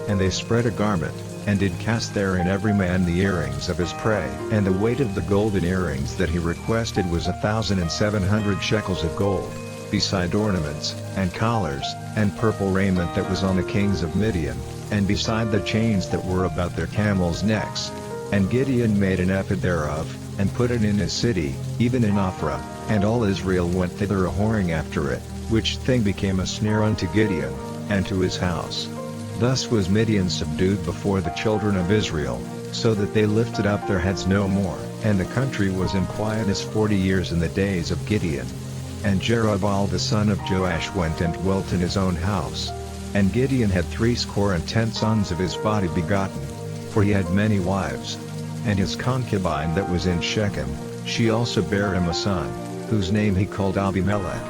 And they spread a garment, and did cast therein every man the earrings of his prey. And the weight of the golden earrings that he requested was 1,700 shekels of gold, beside ornaments, and collars, and purple raiment that was on the kings of Midian, and beside the chains that were about their camels' necks. And Gideon made an ephod thereof, and put it in his city, even in Ophrah, and all Israel went thither a-whoring after it, which thing became a snare unto Gideon, and to his house. Thus was Midian subdued before the children of Israel, so that they lifted up their heads no more. And the country was in quietness 40 years in the days of Gideon. And Jerubbaal the son of Joash went and dwelt in his own house. And Gideon had 70 sons of his body begotten, for he had many wives. And his concubine that was in Shechem, she also bare him a son, whose name he called Abimelech.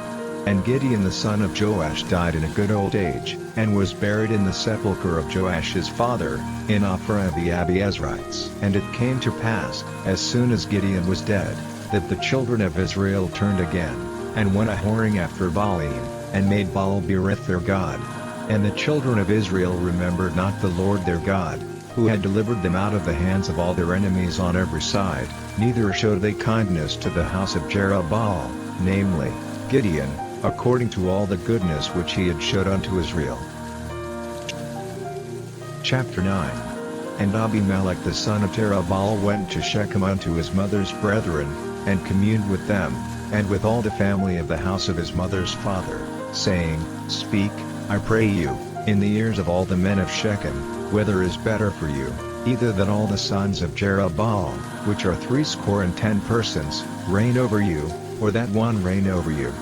And Gideon the son of Joash died in a good old age, and was buried in the sepulchre of Joash his father, in Ophrah of the Abiezrites. And it came to pass, as soon as Gideon was dead, that the children of Israel turned again, and went a-whoring after Baalim, and made Baal-berith their god. And the children of Israel remembered not the Lord their God, who had delivered them out of the hands of all their enemies on every side, neither showed they kindness to the house of Jerubbaal, namely, Gideon, according to all the goodness which he had showed unto Israel. Chapter 9. And Abimelech the son of Jerubbaal went to Shechem unto his mother's brethren, and communed with them, and with all the family of the house of his mother's father, saying, Speak, I pray you, in the ears of all the men of Shechem, whether is better for you, either that all the sons of Jerubbaal, which are 70 persons, reign over you, or that one reign over you.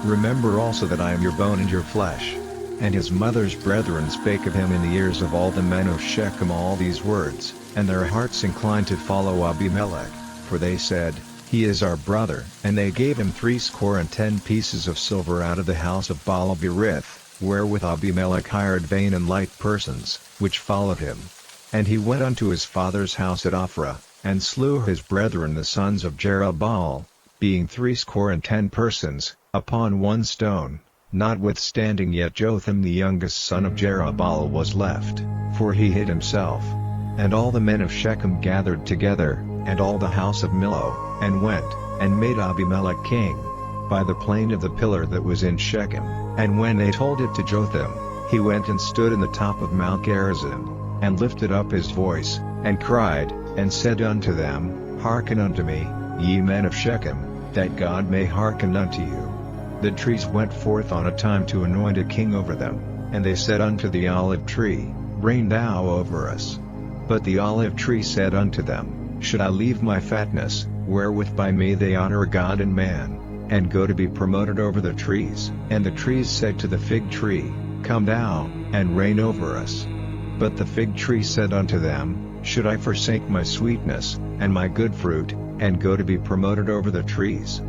remember also that I am your bone and your flesh." And his mother's brethren spake of him in the ears of all the men of Shechem all these words, and their hearts inclined to follow Abimelech, for they said, "He is our brother." And they gave him 70 pieces of silver out of the house of Baal-berith, wherewith Abimelech hired vain and light persons, which followed him. And he went unto his father's house at Ophrah, and slew his brethren the sons of Jerubbaal, being 70 persons, upon one stone. Notwithstanding yet Jotham the youngest son of Jerubbaal was left, for he hid himself. And all the men of Shechem gathered together, and all the house of Millo, and went, and made Abimelech king, by the plain of the pillar that was in Shechem. And when they told it to Jotham, he went and stood in the top of Mount Gerizim, and lifted up his voice, and cried, and said unto them, "Hearken unto me, ye men of Shechem, that God may hearken unto you." The trees went forth on a time to anoint a king over them, and they said unto the olive tree, "Reign thou over us." But the olive tree said unto them, "Should I leave my fatness, wherewith by me they honor God and man, and go to be promoted over the trees?" And the trees said to the fig tree, "Come thou, and reign over us." But the fig tree said unto them, "Should I forsake my sweetness, and my good fruit, and go to be promoted over the trees?"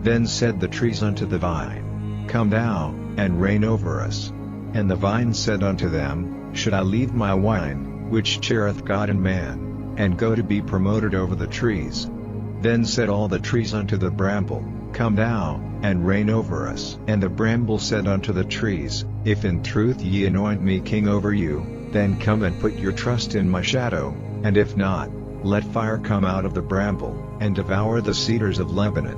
Then said the trees unto the vine, "Come thou, and reign over us." And the vine said unto them, "Should I leave my wine, which cheereth God and man, and go to be promoted over the trees?" Then said all the trees unto the bramble, "Come thou, and reign over us." And the bramble said unto the trees, "If in truth ye anoint me king over you, then come and put your trust in my shadow, and if not, let fire come out of the bramble, and devour the cedars of Lebanon.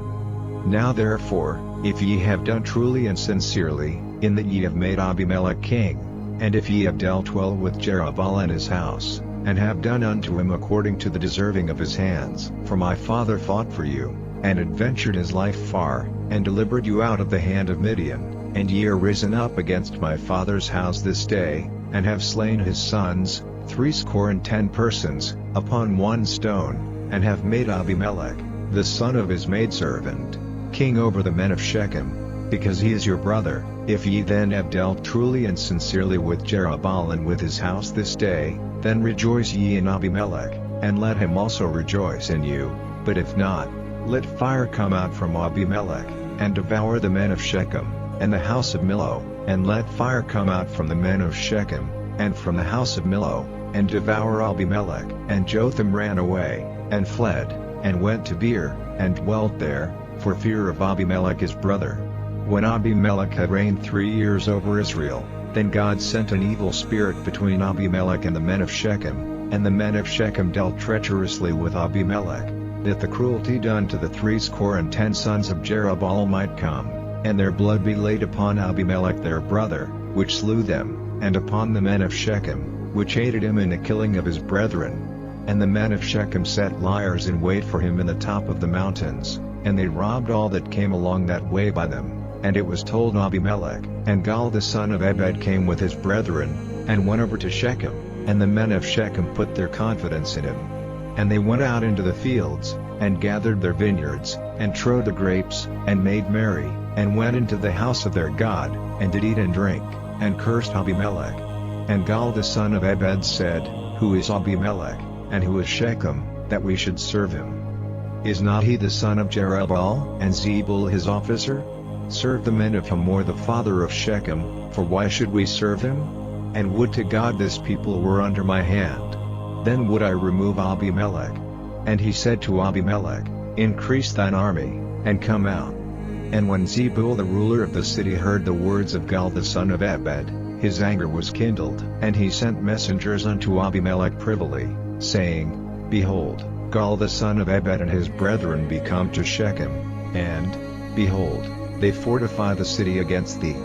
Now therefore, if ye have done truly and sincerely, in that ye have made Abimelech king, and if ye have dealt well with Jerubbaal and his house, and have done unto him according to the deserving of his hands, for my father fought for you, and adventured his life far, and delivered you out of the hand of Midian, and ye are risen up against my father's house this day, and have slain his sons, 70 persons, upon one stone, and have made Abimelech, the son of his maidservant, king over the men of Shechem, because he is your brother. If ye then have dealt truly and sincerely with Jerubbaal and with his house this day, then rejoice ye in Abimelech, and let him also rejoice in you. But if not, let fire come out from Abimelech, and devour the men of Shechem, and the house of Millo, and let fire come out from the men of Shechem, and from the house of Millo, and devour Abimelech. And Jotham ran away, and fled, and went to Beer, and dwelt there, for fear of Abimelech his brother. When Abimelech had reigned 3 years over Israel, then God sent an evil spirit between Abimelech and the men of Shechem, and the men of Shechem dealt treacherously with Abimelech, that the cruelty done to the 70 sons of Jerubbaal might come, and their blood be laid upon Abimelech their brother, which slew them, and upon the men of Shechem, which aided him in the killing of his brethren. And the men of Shechem set liers in wait for him in the top of the mountains, and they robbed all that came along that way by them. And it was told Abimelech, and Gaal the son of Ebed came with his brethren, and went over to Shechem, and the men of Shechem put their confidence in him. And they went out into the fields, and gathered their vineyards, and trode the grapes, and made merry, and went into the house of their God, and did eat and drink, and cursed Abimelech. And Gaal the son of Ebed said, Who is Abimelech, and who is Shechem, that we should serve him? Is not he the son of Jerubbaal, and Zebul his officer? Serve the men of Hamor the father of Shechem, for why should we serve him? And would to God this people were under my hand. Then would I remove Abimelech. And he said to Abimelech, Increase thine army, and come out. And when Zebul the ruler of the city heard the words of Gaal the son of Ebed, his anger was kindled, and he sent messengers unto Abimelech privily, saying, Behold, Gaal the son of Ebed and his brethren be come to Shechem, and, behold, they fortify the city against thee.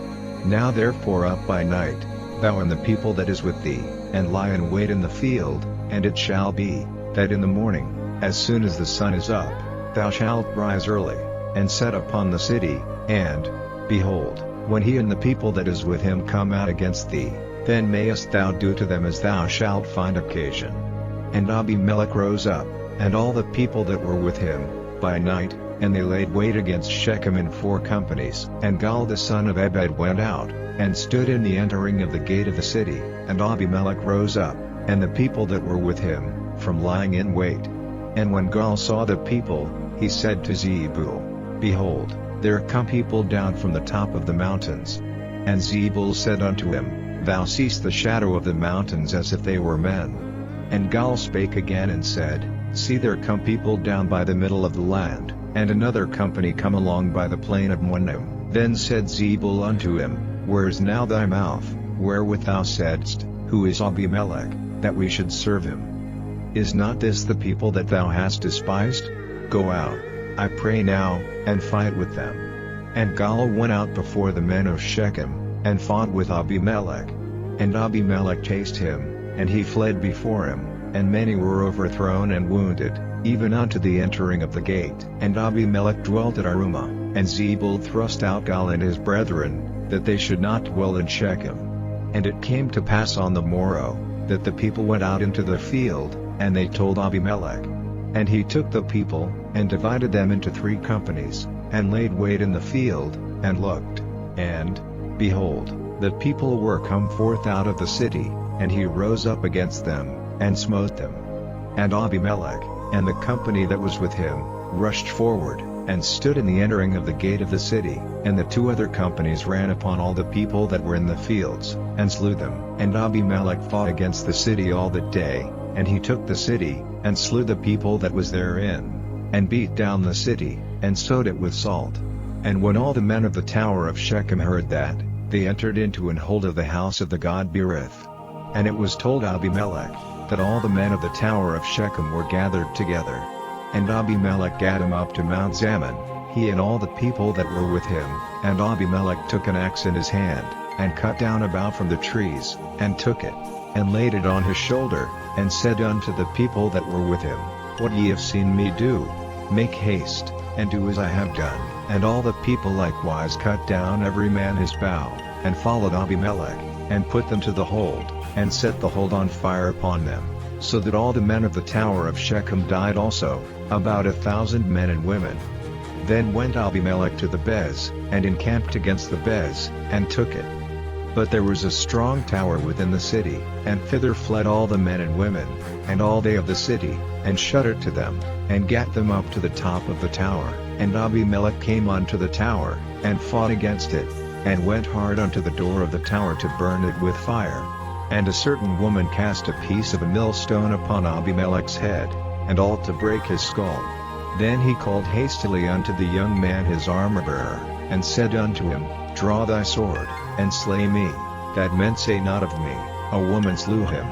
Now therefore up by night, thou and the people that is with thee, and lie in wait in the field, and it shall be, that in the morning, as soon as the sun is up, thou shalt rise early, and set upon the city, and, behold, when he and the people that is with him come out against thee, then mayest thou do to them as thou shalt find occasion. And Abimelech rose up, and all the people that were with him, by night, and they laid wait against Shechem in 4 companies. And Gaal the son of Ebed went out, and stood in the entering of the gate of the city, and Abimelech rose up, and the people that were with him, from lying in wait. And when Gaal saw the people, he said to Zebul, Behold, there come people down from the top of the mountains. And Zebul said unto him, Thou seest the shadow of the mountains as if they were men. And Gaal spake again and said, See, there come people down by the middle of the land, and another company come along by the plain of Moanim. Then said Zebul unto him, Where is now thy mouth, wherewith thou saidst, Who is Abimelech, that we should serve him? Is not this the people that thou hast despised? Go out, I pray now, and fight with them. And Gaal went out before the men of Shechem, and fought with Abimelech. And Abimelech chased him, and he fled before him, and many were overthrown and wounded, even unto the entering of the gate. And Abimelech dwelt at Arumah, and Zebul thrust out Gaal and his brethren, that they should not dwell in Shechem. And it came to pass on the morrow, that the people went out into the field, and they told Abimelech. And he took the people, and divided them into 3 companies, and laid wait in the field, and looked. And, behold, the people were come forth out of the city, and he rose up against them, and smote them. And Abimelech, and the company that was with him, rushed forward, and stood in the entering of the gate of the city, and the 2 other companies ran upon all the people that were in the fields, and slew them. And Abimelech fought against the city all that day, and he took the city, and slew the people that was therein, and beat down the city, and sowed it with salt. And when all the men of the tower of Shechem heard that, they entered into an hold of the house of the god Berith. And it was told Abimelech, that all the men of the tower of Shechem were gathered together. And Abimelech gat him up to Mount Zaman, he and all the people that were with him. And Abimelech took an axe in his hand, and cut down a bough from the trees, and took it, and laid it on his shoulder, and said unto the people that were with him, What ye have seen me do, make haste, and do as I have done. And all the people likewise cut down every man his bough, and followed Abimelech, and put them to the hold, and set the hold on fire upon them, so that all the men of the tower of Shechem died also, about 1,000 men and women. Then went Abimelech to the Bez, and encamped against the Bez, and took it. But there was a strong tower within the city, and thither fled all the men and women, and all they of the city, and shut it to them, and gat them up to the top of the tower. And Abimelech came unto the tower, and fought against it, and went hard unto the door of the tower to burn it with fire. And a certain woman cast a piece of a millstone upon Abimelech's head, and all to break his skull. Then he called hastily unto the young man his armor-bearer, and said unto him, Draw thy sword, and slay me, that men say not of me, A woman slew him.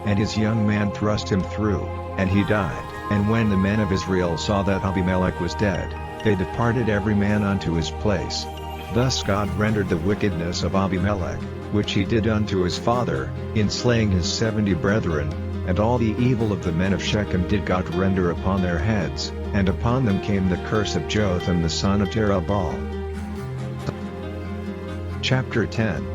And his young man thrust him through, and he died. And when the men of Israel saw that Abimelech was dead, they departed every man unto his place. Thus God rendered the wickedness of Abimelech, which he did unto his father, in slaying his 70 brethren, and all the evil of the men of Shechem did God render upon their heads, and upon them came the curse of Jotham the son of Jerubbaal. Chapter 10.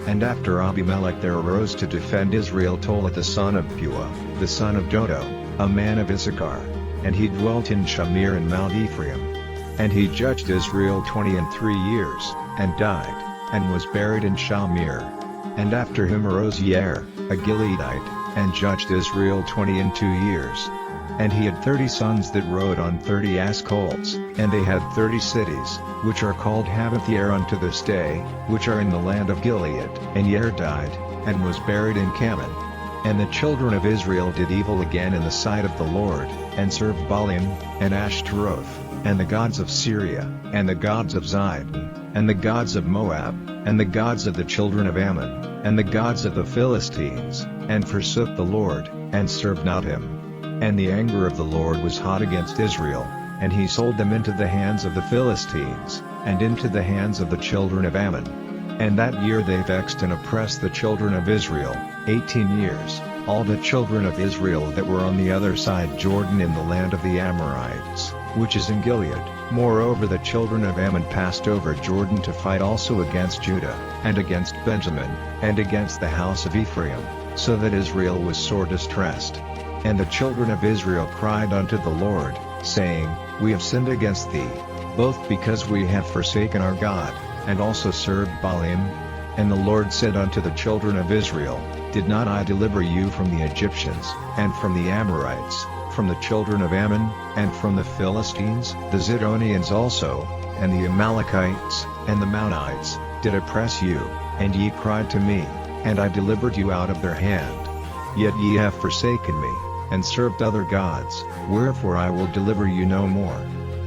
And after Abimelech there arose to defend Israel Tola the son of Puah, the son of Dodo, a man of Issachar, and he dwelt in Shamir in Mount Ephraim. And he judged Israel 23 years, and died, and was buried in Shamir. And after him arose Yair, a Gileadite, and judged Israel 22 years. And he had 30 sons that rode on 30 ass colts, and they had 30 cities, which are called Havoth-Yair unto this day, which are in the land of Gilead. And Yair died, and was buried in Kaman. And the children of Israel did evil again in the sight of the Lord, and served Baalim, and Ashtaroth, and the gods of Syria, and the gods of Zidon, and the gods of Moab, and the gods of the children of Ammon, and the gods of the Philistines, and forsook the Lord, and served not him. And the anger of the Lord was hot against Israel, and he sold them into the hands of the Philistines, and into the hands of the children of Ammon. And that year they vexed and oppressed the children of Israel, 18 years, all the children of Israel that were on the other side Jordan in the land of the Amorites, which is in Gilead. Moreover the children of Ammon passed over Jordan to fight also against Judah, and against Benjamin, and against the house of Ephraim, so that Israel was sore distressed. And the children of Israel cried unto the Lord, saying, We have sinned against thee, both because we have forsaken our God, and also served Baalim. And the Lord said unto the children of Israel, Did not I deliver you from the Egyptians, and from the Amorites, from the children of Ammon, and from the Philistines? The Zidonians also, and the Amalekites, and the Mounites, did oppress you, and ye cried to me, and I delivered you out of their hand. Yet ye have forsaken me, and served other gods, wherefore I will deliver you no more.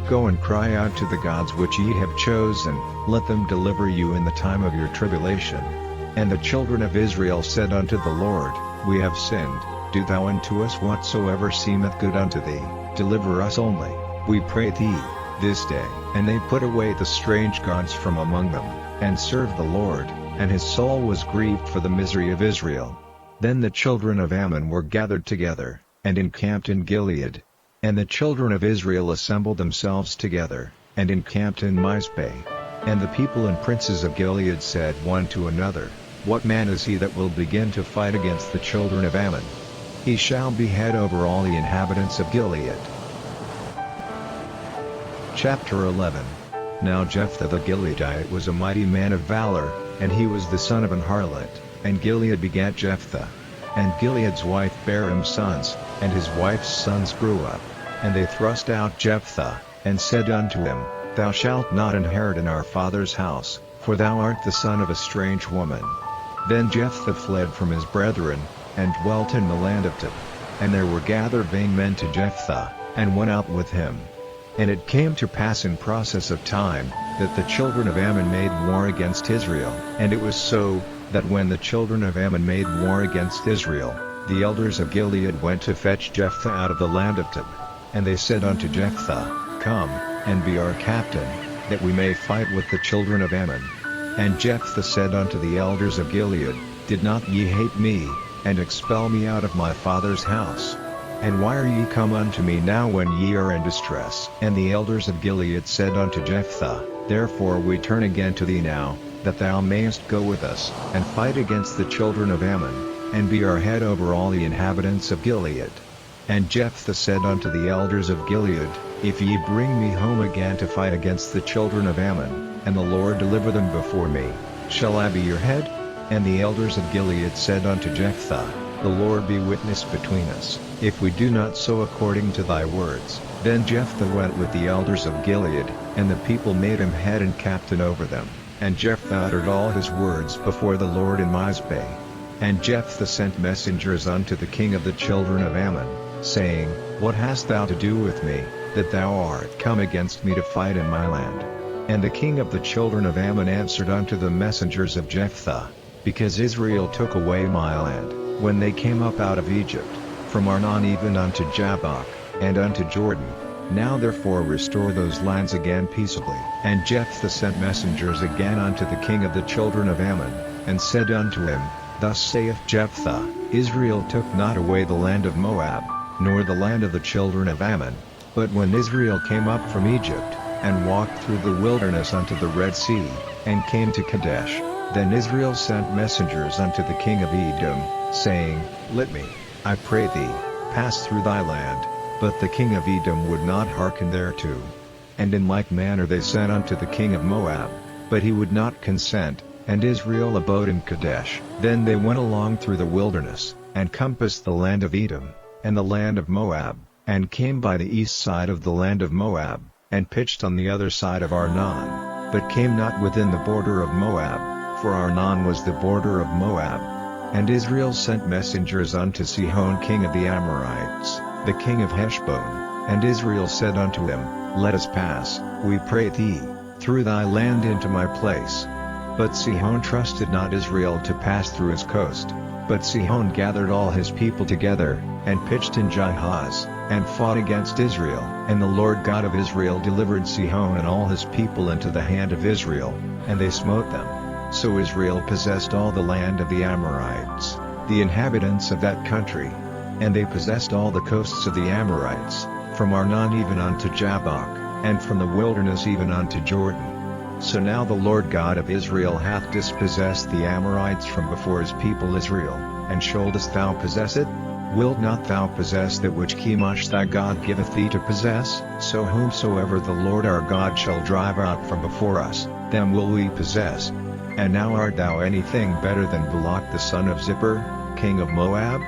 Go and cry out to the gods which ye have chosen, let them deliver you in the time of your tribulation. And the children of Israel said unto the Lord, We have sinned, do thou unto us whatsoever seemeth good unto thee, deliver us only, we pray thee, this day. And they put away the strange gods from among them, and served the Lord, and his soul was grieved for the misery of Israel. Then the children of Ammon were gathered together, and encamped in Gilead. And the children of Israel assembled themselves together, and encamped in Mizpeh. And the people and princes of Gilead said one to another, What man is he that will begin to fight against the children of Ammon? He shall be head over all the inhabitants of Gilead. Chapter 11. Now Jephthah the Gileadite was a mighty man of valor, and he was the son of an harlot, and Gilead begat Jephthah. And Gilead's wife bare him sons, and his wife's sons grew up. And they thrust out Jephthah, and said unto him, Thou shalt not inherit in our father's house, for thou art the son of a strange woman. Then Jephthah fled from his brethren, and dwelt in the land of Tob. And there were gathered vain men to Jephthah, and went out with him. And it came to pass in process of time, that the children of Ammon made war against Israel. And it was so, that when the children of Ammon made war against Israel, the elders of Gilead went to fetch Jephthah out of the land of Tob. And they said unto Jephthah, Come, and be our captain, that we may fight with the children of Ammon. And Jephthah said unto the elders of Gilead, Did not ye hate me, and expel me out of my father's house? And why are ye come unto me now when ye are in distress? And the elders of Gilead said unto Jephthah, Therefore we turn again to thee now, that thou mayest go with us, and fight against the children of Ammon, and be our head over all the inhabitants of Gilead. And Jephthah said unto the elders of Gilead, If ye bring me home again to fight against the children of Ammon, and the Lord deliver them before me, shall I be your head? And the elders of Gilead said unto Jephthah, The Lord be witness between us, if we do not so according to thy words. Then Jephthah went with the elders of Gilead, and the people made him head and captain over them. And Jephthah uttered all his words before the Lord in Mizpeh. And Jephthah sent messengers unto the king of the children of Ammon, saying, What hast thou to do with me, that thou art come against me to fight in my land? And the king of the children of Ammon answered unto the messengers of Jephthah, Because Israel took away my land, when they came up out of Egypt, from Arnon even unto Jabbok, and unto Jordan. Now therefore restore those lands again peaceably. And Jephthah sent messengers again unto the king of the children of Ammon, and said unto him, Thus saith Jephthah, Israel took not away the land of Moab, nor the land of the children of Ammon. But when Israel came up from Egypt, and walked through the wilderness unto the Red Sea, and came to Kadesh, then Israel sent messengers unto the king of Edom, saying, Let me, I pray thee, pass through thy land. But the king of Edom would not hearken thereto. And in like manner they sent unto the king of Moab, but he would not consent, and Israel abode in Kadesh. Then they went along through the wilderness, and compassed the land of Edom, and the land of Moab, and came by the east side of the land of Moab, and pitched on the other side of Arnon, but came not within the border of Moab, for Arnon was the border of Moab. And Israel sent messengers unto Sihon king of the Amorites, the king of Heshbon, and Israel said unto him, Let us pass, we pray thee, through thy land into my place. But Sihon trusted not Israel to pass through his coast. But Sihon gathered all his people together, and pitched in Jahaz, and fought against Israel. And the Lord God of Israel delivered Sihon and all his people into the hand of Israel, and they smote them. So Israel possessed all the land of the Amorites, the inhabitants of that country. And they possessed all the coasts of the Amorites, from Arnon even unto Jabbok, and from the wilderness even unto Jordan. So now the Lord God of Israel hath dispossessed the Amorites from before his people Israel, and shouldest thou possess it? Wilt not thou possess that which Chemosh thy God giveth thee to possess? So whomsoever the Lord our God shall drive out from before us, them will we possess. And now art thou anything better than Balak the son of Zippor, king of Moab?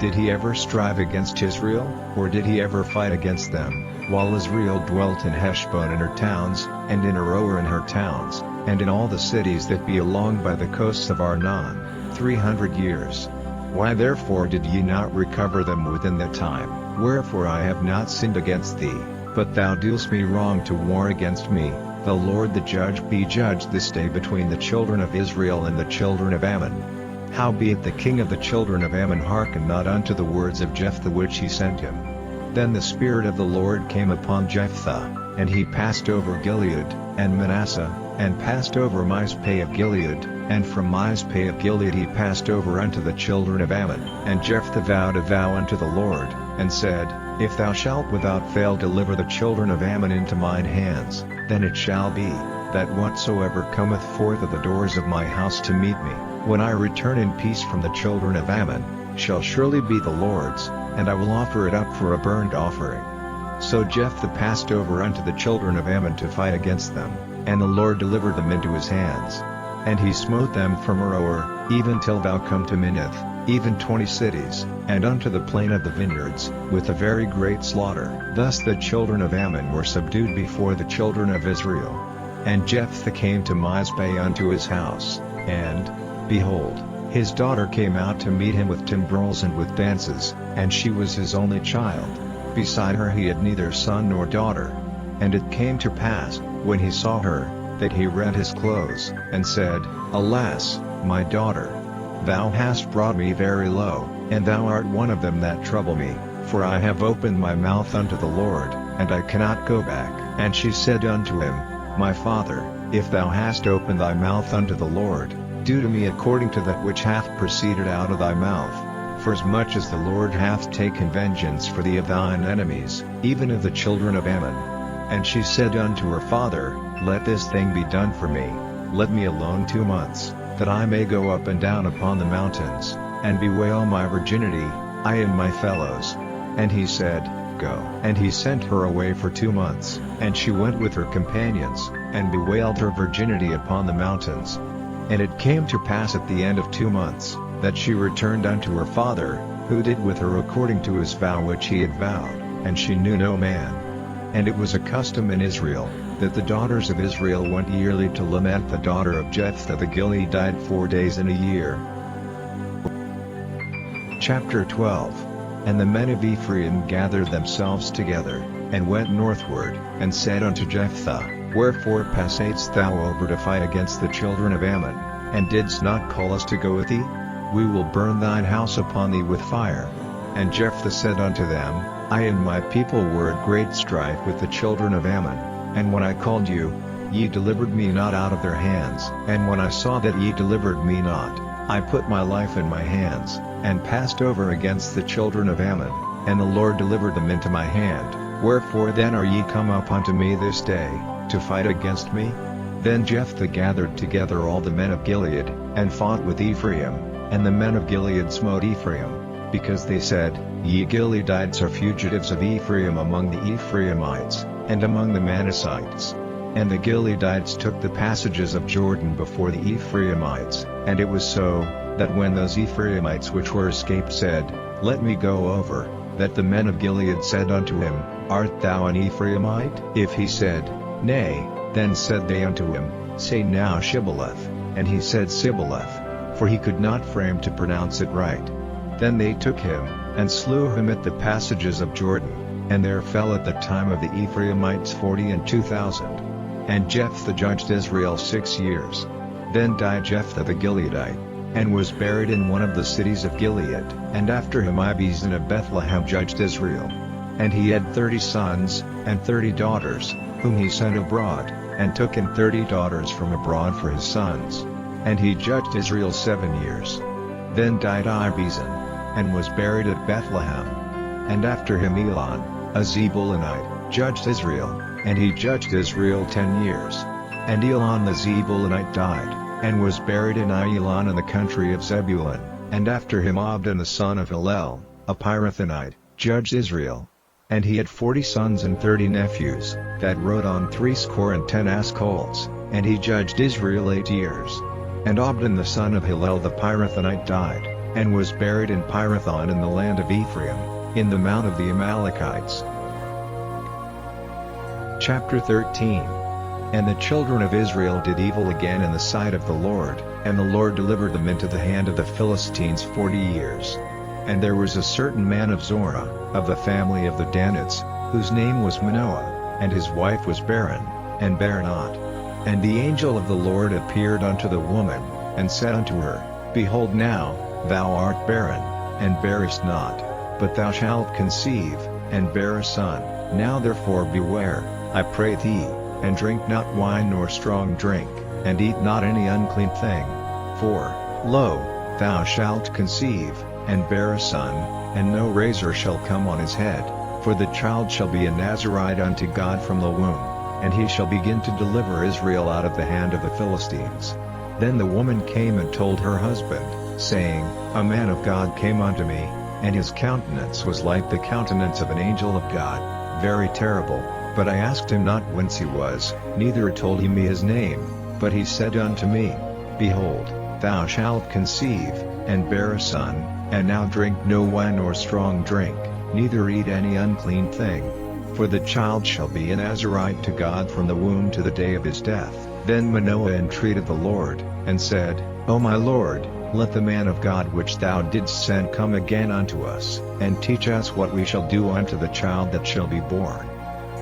Did he ever strive against Israel, or did he ever fight against them, while Israel dwelt in Heshbon and her towns, and in Aroer and her towns, and in all the cities that be along by the coasts of Arnon, 300 years? Why therefore did ye not recover them within that time? Wherefore I have not sinned against thee, but thou doest me wrong to war against me. The Lord the judge be judged this day between the children of Israel and the children of Ammon. Howbeit the king of the children of Ammon hearkened not unto the words of Jephthah which he sent him. Then the Spirit of the Lord came upon Jephthah, and he passed over Gilead, and Manasseh, and passed over Mizpeh of Gilead, and from Mizpeh of Gilead he passed over unto the children of Ammon. And Jephthah vowed a vow unto the Lord, and said, If thou shalt without fail deliver the children of Ammon into mine hands, then it shall be, that whatsoever cometh forth of the doors of my house to meet me, when I return in peace from the children of Ammon, shall surely be the Lord's, and I will offer it up for a burnt offering. So Jephthah passed over unto the children of Ammon to fight against them, and the Lord delivered them into his hands. And he smote them from Aroer, even till thou come to Minnith, even 20 cities, and unto the plain of the vineyards, with a very great slaughter. Thus the children of Ammon were subdued before the children of Israel. And Jephthah came to Mizpeh unto his house, and, behold, his daughter came out to meet him with timbrels and with dances, and she was his only child. Beside her he had neither son nor daughter. And it came to pass, when he saw her, that he rent his clothes, and said, Alas, my daughter! Thou hast brought me very low, and thou art one of them that trouble me, for I have opened my mouth unto the Lord, and I cannot go back. And she said unto him, My father, if thou hast opened thy mouth unto the Lord, do to me according to that which hath proceeded out of thy mouth. For as much as the Lord hath taken vengeance for thee of thine enemies, even of the children of Ammon. And she said unto her father, Let this thing be done for me, let me alone 2 months, that I may go up and down upon the mountains, and bewail my virginity, I and my fellows. And he said, Go. And he sent her away for 2 months, and she went with her companions, and bewailed her virginity upon the mountains. And it came to pass at the end of 2 months, that she returned unto her father, who did with her according to his vow which he had vowed, and she knew no man. And it was a custom in Israel, that the daughters of Israel went yearly to lament the daughter of Jephthah the Gileadite 4 days in a year. Chapter 12. And the men of Ephraim gathered themselves together, and went northward, and said unto Jephthah, Wherefore passadst thou over to fight against the children of Ammon, and didst not call us to go with thee? We will burn thine house upon thee with fire. And Jephthah said unto them, I and my people were at great strife with the children of Ammon, and when I called you, ye delivered me not out of their hands. And when I saw that ye delivered me not, I put my life in my hands, and passed over against the children of Ammon, and the Lord delivered them into my hand. Wherefore then are ye come up unto me this day, to fight against me? Then Jephthah gathered together all the men of Gilead, and fought with Ephraim, and the men of Gilead smote Ephraim, because they said, Ye Gileadites are fugitives of Ephraim among the Ephraimites, and among the Manassites. And the Gileadites took the passages of Jordan before the Ephraimites. And it was so, that when those Ephraimites which were escaped said, Let me go over, that the men of Gilead said unto him, Art thou an Ephraimite? If he said, Nay, then said they unto him, Say now Shibboleth. And he said Sibboleth, for he could not frame to pronounce it right. Then they took him, and slew him at the passages of Jordan, and there fell at the time of the Ephraimites 42,000. And Jephthah judged Israel 6 years. Then died Jephthah the Gileadite, and was buried in one of the cities of Gilead. And after him Abiezer of Bethlehem judged Israel. And he had 30 sons, and 30 daughters, whom he sent abroad, and took him 30 daughters from abroad for his sons. And he judged Israel 7 years. Then died Abiezer, and was buried at Bethlehem. And after him Elon, a Zebulunite, judged Israel, and he judged Israel 10 years. And Elon the Zebulunite died, and was buried in Ailon in the country of Zebulun. And after him Abdon the son of Hillel, a Pirathonite, judged Israel. And he had 40 sons and 30 nephews, that rode on 70 ass colts, and he judged Israel 8 years. And Abdon the son of Hillel the Pirathonite died, and was buried in Pirathon in the land of Ephraim, in the mount of the Amalekites. Chapter 13. And the children of Israel did evil again in the sight of the Lord, and the Lord delivered them into the hand of the Philistines 40 years. And there was a certain man of Zorah, of the family of the Danites, whose name was Manoah, and his wife was barren, and bare not. And the angel of the Lord appeared unto the woman, and said unto her, Behold now, thou art barren, and bearest not, but thou shalt conceive, and bear a son. Now therefore beware, I pray thee, and drink not wine nor strong drink, and eat not any unclean thing. For, lo, thou shalt conceive, and bear a son, and no razor shall come on his head, for the child shall be a Nazarite unto God from the womb, and he shall begin to deliver Israel out of the hand of the Philistines. Then the woman came and told her husband, saying, A man of God came unto me, and his countenance was like the countenance of an angel of God, very terrible, but I asked him not whence he was, neither told he me his name, but he said unto me, Behold, thou shalt conceive, and bear a son, and now drink no wine nor strong drink, neither eat any unclean thing. For the child shall be a Nazarite to God from the womb to the day of his death. Then Manoah entreated the Lord, and said, O my Lord, let the man of God which thou didst send come again unto us, and teach us what we shall do unto the child that shall be born.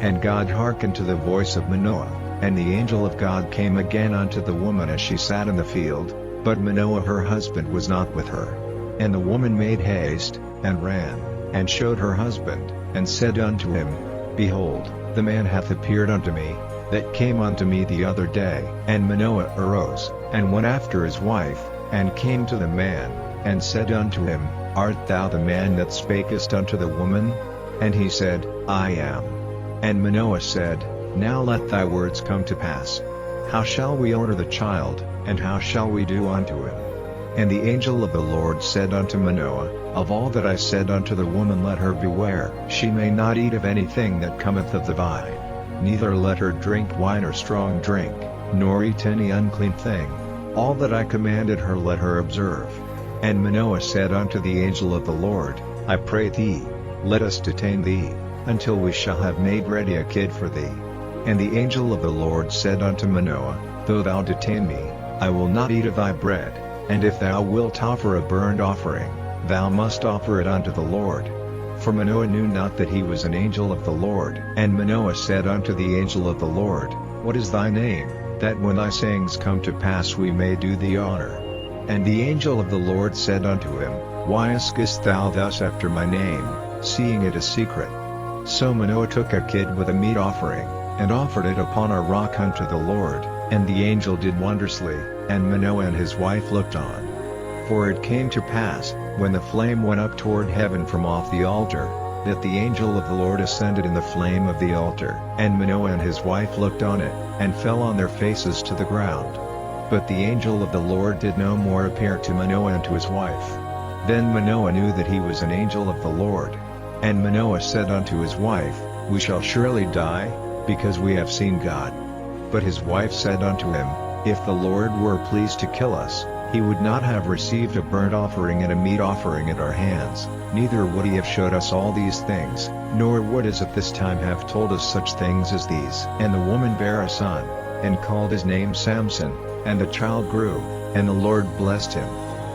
And God hearkened to the voice of Manoah, and the angel of God came again unto the woman as she sat in the field, but Manoah her husband was not with her. And the woman made haste, and ran, and showed her husband, and said unto him, Behold, the man hath appeared unto me, that came unto me the other day. And Manoah arose, and went after his wife, and came to the man, and said unto him, Art thou the man that spakest unto the woman? And he said, I am. And Manoah said, Now let thy words come to pass. How shall we honor the child, and how shall we do unto him? And the angel of the Lord said unto Manoah, Of all that I said unto the woman let her beware, she may not eat of anything that cometh of the vine, neither let her drink wine or strong drink, nor eat any unclean thing. All that I commanded her let her observe. And Manoah said unto the angel of the Lord, I pray thee, let us detain thee, until we shall have made ready a kid for thee. And the angel of the Lord said unto Manoah, Though thou detain me, I will not eat of thy bread. And if thou wilt offer a burnt offering, thou must offer it unto the Lord. For Manoah knew not that he was an angel of the Lord. And Manoah said unto the angel of the Lord, What is thy name, that when thy sayings come to pass we may do thee honor? And the angel of the Lord said unto him, Why askest thou thus after my name, seeing it is secret? So Manoah took a kid with a meat offering, and offered it upon a rock unto the Lord, and the angel did wondrously, and Manoah and his wife looked on. For it came to pass, when the flame went up toward heaven from off the altar, that the angel of the Lord ascended in the flame of the altar, and Manoah and his wife looked on it, and fell on their faces to the ground. But the angel of the Lord did no more appear to Manoah and to his wife. Then Manoah knew that he was an angel of the Lord. And Manoah said unto his wife, We shall surely die, because we have seen God. But his wife said unto him, If the Lord were pleased to kill us, he would not have received a burnt offering and a meat offering at our hands, neither would he have showed us all these things, nor would as at this time have told us such things as these. And the woman bare a son, and called his name Samson, and the child grew, and the Lord blessed him.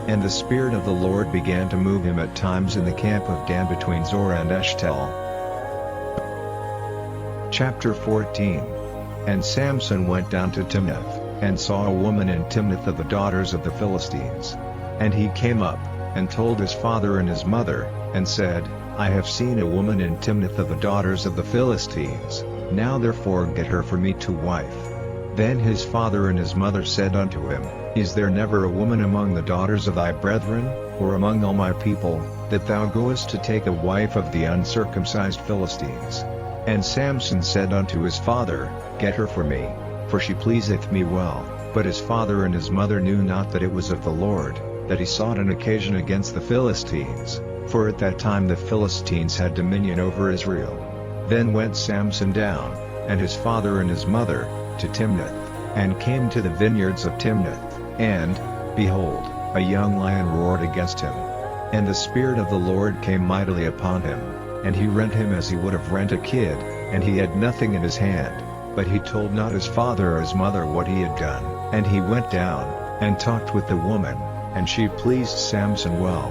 And the Spirit of the Lord began to move him at times in the camp of Dan between Zorah and Eshtaol. Chapter 14. And Samson went down to Timnath, and saw a woman in Timnath of the daughters of the Philistines. And he came up, and told his father and his mother, and said, I have seen a woman in Timnath of the daughters of the Philistines, now therefore get her for me to wife. Then his father and his mother said unto him, Is there never a woman among the daughters of thy brethren, or among all my people, that thou goest to take a wife of the uncircumcised Philistines? And Samson said unto his father, Get her for me, for she pleaseth me well. But his father and his mother knew not that it was of the Lord. that he sought an occasion against the Philistines, for at that time the Philistines had dominion over Israel. Then went Samson down, and his father and his mother, to Timnath, and came to the vineyards of Timnath, and, behold, a young lion roared against him. And the Spirit of the Lord came mightily upon him, and he rent him as he would have rent a kid, and he had nothing in his hand, but he told not his father or his mother what he had done. And he went down, and talked with the woman, and she pleased Samson well.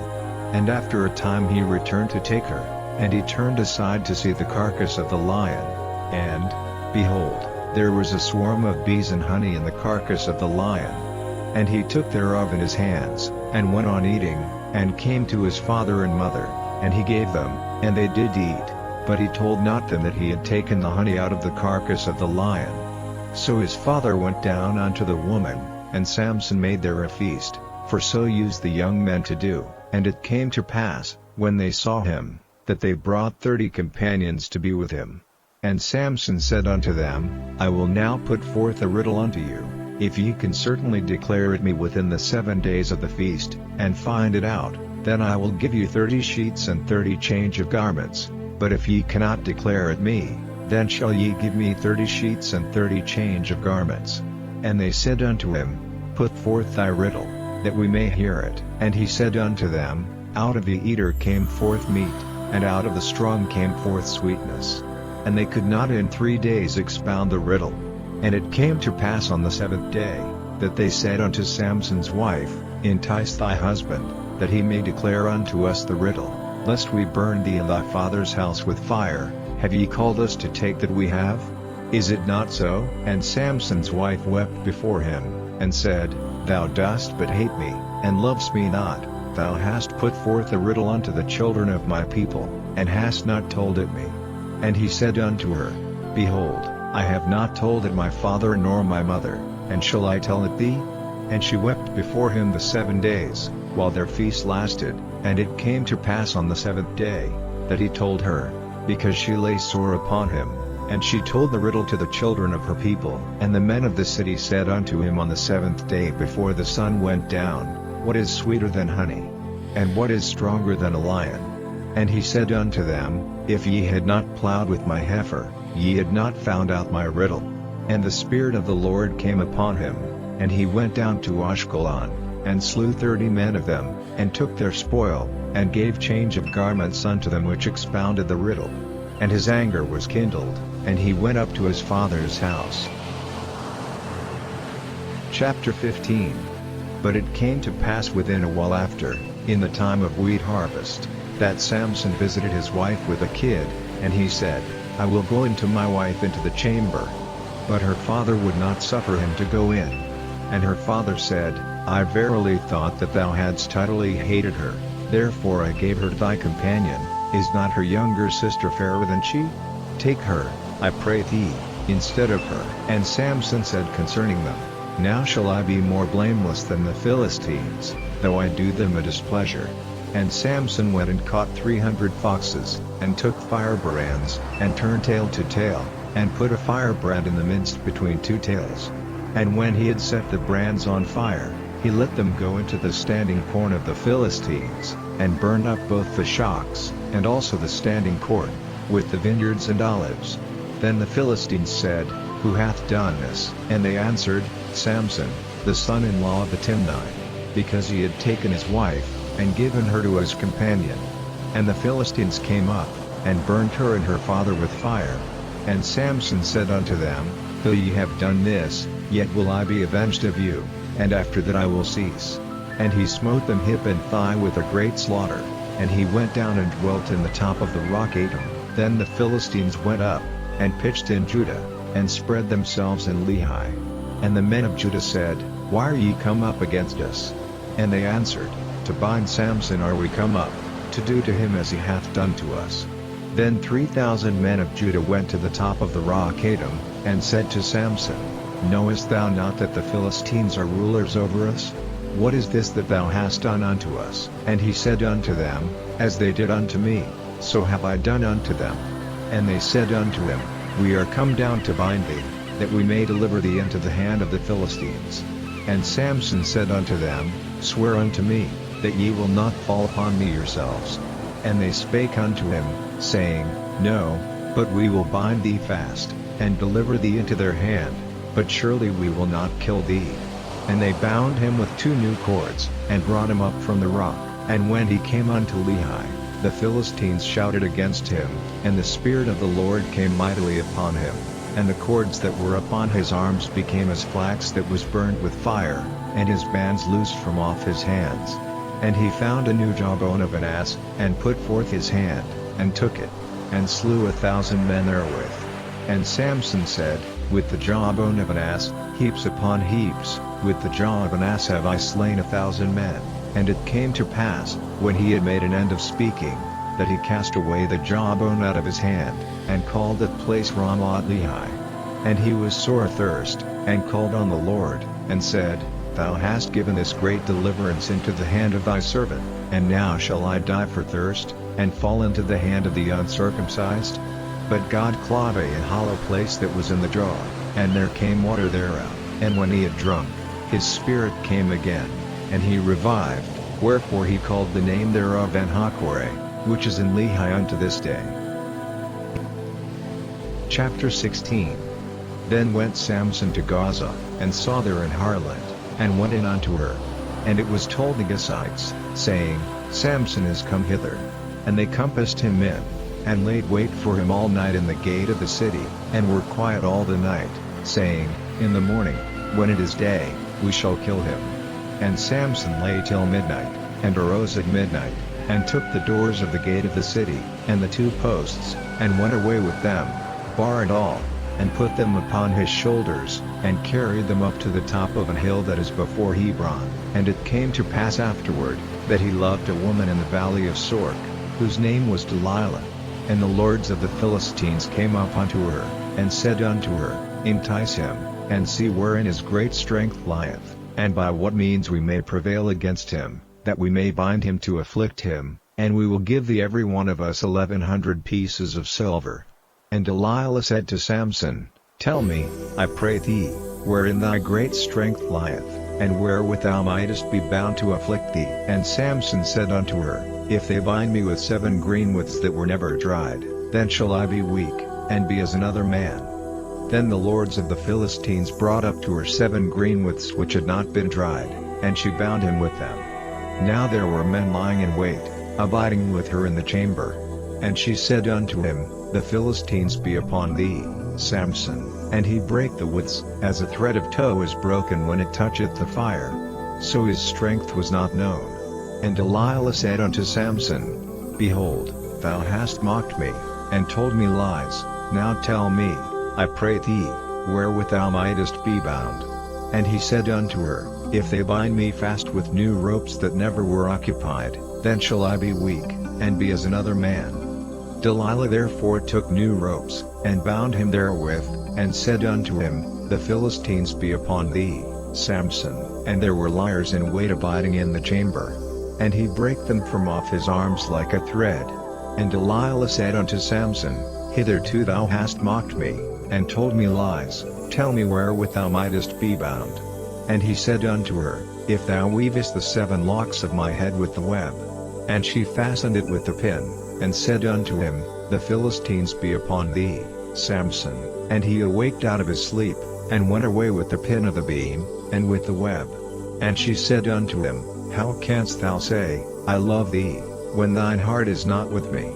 And after a time he returned to take her, and he turned aside to see the carcass of the lion, and, behold, there was a swarm of bees and honey in the carcass of the lion. And he took thereof in his hands, and went on eating, and came to his father and mother, and he gave them, and they did eat, but he told not them that he had taken the honey out of the carcass of the lion. So his father went down unto the woman, and Samson made there a feast, for so used the young men to do. And it came to pass, when they saw him, that they brought 30 companions to be with him. And Samson said unto them, I will now put forth a riddle unto you, if ye can certainly declare it me within the 7 days of the feast, and find it out, then I will give you 30 sheets and 30 change of garments, but if ye cannot declare it me, then shall ye give me 30 sheets and 30 change of garments. And they said unto him, Put forth thy riddle, that we may hear it. And he said unto them, Out of the eater came forth meat, and out of the strong came forth sweetness. And they could not in 3 days expound the riddle. And it came to pass on the 7th day, that they said unto Samson's wife, Entice thy husband, that he may declare unto us the riddle, lest we burn thee and thy father's house with fire. Have ye called us to take that we have? Is it not so? And Samson's wife wept before him, and said, Thou dost but hate me, and lovest me not. Thou hast put forth a riddle unto the children of my people, and hast not told it me. And he said unto her, Behold, I have not told it my father nor my mother, and shall I tell it thee? And she wept before him the 7 days, while their feast lasted. And it came to pass on the 7th day, that he told her, because she lay sore upon him. And she told the riddle to the children of her people. And the men of the city said unto him on the 7th day before the sun went down, What is sweeter than honey? And what is stronger than a lion? And he said unto them, If ye had not plowed with my heifer, ye had not found out my riddle. And the Spirit of the Lord came upon him, and he went down to Ashkelon, and slew 30 men of them, and took their spoil, and gave change of garments unto them which expounded the riddle. And his anger was kindled, and he went up to his father's house. Chapter 15. But it came to pass within a while after, in the time of wheat harvest, that Samson visited his wife with a kid, and he said, I will go into my wife into the chamber. But her father would not suffer him to go in. And her father said, I verily thought that thou hadst tidily hated her, therefore I gave her to thy companion. Is not her younger sister fairer than she? Take her, I pray thee, instead of her. And Samson said concerning them, Now shall I be more blameless than the Philistines, though I do them a displeasure. And Samson went and caught 300 foxes, and took firebrands, and turned tail to tail, and put a firebrand in the midst between 2 tails. And when he had set the brands on fire, he let them go into the standing corn of the Philistines, and burned up both the shocks, and also the standing corn, with the vineyards and olives. Then the Philistines said, Who hath done this? And they answered, Samson, the son-in-law of the Timnite, because he had taken his wife, and given her to his companion. And the Philistines came up, and burnt her and her father with fire. And Samson said unto them, Though ye have done this, yet will I be avenged of you, and after that I will cease. And he smote them hip and thigh with a great slaughter, and he went down and dwelt in the top of the rock Etam. Then the Philistines went up, and pitched in Judah, and spread themselves in Lehi. And the men of Judah said, Why are ye come up against us? And they answered, To bind Samson are we come up, to do to him as he hath done to us. Then 3,000 men of Judah went to the top of the rock Etam, and said to Samson, Knowest thou not that the Philistines are rulers over us? What is this that thou hast done unto us? And he said unto them, As they did unto me, so have I done unto them. And they said unto him, We are come down to bind thee, that we may deliver thee into the hand of the Philistines. And Samson said unto them, Swear unto me, that ye will not fall upon me yourselves. And they spake unto him, saying, No, but we will bind thee fast, and deliver thee into their hand, but surely we will not kill thee. And they bound him with 2 new cords, and brought him up from the rock. And when he came unto Lehi, the Philistines shouted against him, and the Spirit of the Lord came mightily upon him, and the cords that were upon his arms became as flax that was burned with fire, and his bands loosed from off his hands. And he found a new jawbone of an ass, and put forth his hand, and took it, and slew 1,000 men therewith. And Samson said, With the jawbone of an ass, heaps upon heaps, with the jaw of an ass have I slain 1,000 men. And it came to pass, when he had made an end of speaking, that he cast away the jawbone out of his hand, and called that place Ramath Lehi. And he was sore athirst, and called on the Lord, and said, Thou hast given this great deliverance into the hand of thy servant, and now shall I die for thirst, and fall into the hand of the uncircumcised? But God clawed a hollow place that was in the jaw, and there came water thereout, and when he had drunk, his spirit came again, and he revived, wherefore he called the name thereof En-hakkore, which is in Lehi unto this day. Chapter 16. Then went Samson to Gaza, and saw there an harlot, and went in unto her. And it was told the Gazites, saying, Samson is come hither. And they compassed him in, and laid wait for him all night in the gate of the city, and were quiet all the night, saying, In the morning, when it is day, we shall kill him. And Samson lay till midnight, and arose at midnight, and took the doors of the gate of the city, and the 2 posts, and went away with them, bar and all, and put them upon his shoulders, and carried them up to the top of an hill that is before Hebron. And it came to pass afterward, that he loved a woman in the valley of Sorek, whose name was Delilah. And the lords of the Philistines came up unto her, and said unto her, Entice him, and see wherein his great strength lieth, and by what means we may prevail against him, that we may bind him to afflict him, and we will give thee every one of us 1,100 pieces of silver. And Delilah said to Samson, Tell me, I pray thee, wherein thy great strength lieth, and wherewith thou mightest be bound to afflict thee. And Samson said unto her, If they bind me with 7 greenwiths that were never dried, then shall I be weak, and be as another man. Then the lords of the Philistines brought up to her 7 greenwiths which had not been dried, and she bound him with them. Now there were men lying in wait, abiding with her in the chamber. And she said unto him, The Philistines be upon thee, Samson. And he brake the withs, as a thread of tow is broken when it toucheth the fire. So his strength was not known. And Delilah said unto Samson, Behold, thou hast mocked me, and told me lies. Now tell me, I pray thee, wherewith thou mightest be bound. And he said unto her, If they bind me fast with new ropes that never were occupied, then shall I be weak, and be as another man. Delilah therefore took new ropes, and bound him therewith, and said unto him, The Philistines be upon thee, Samson. And there were liers in wait abiding in the chamber. And he brake them from off his arms like a thread. And Delilah said unto Samson, Hitherto thou hast mocked me, and told me lies. Tell me wherewith thou mightest be bound. And he said unto her, If thou weavest the 7 locks of my head with the web. And she fastened it with the pin, and said unto him, The Philistines be upon thee, Samson. And he awaked out of his sleep, and went away with the pin of the beam, and with the web. And she said unto him, How canst thou say, I love thee, when thine heart is not with me?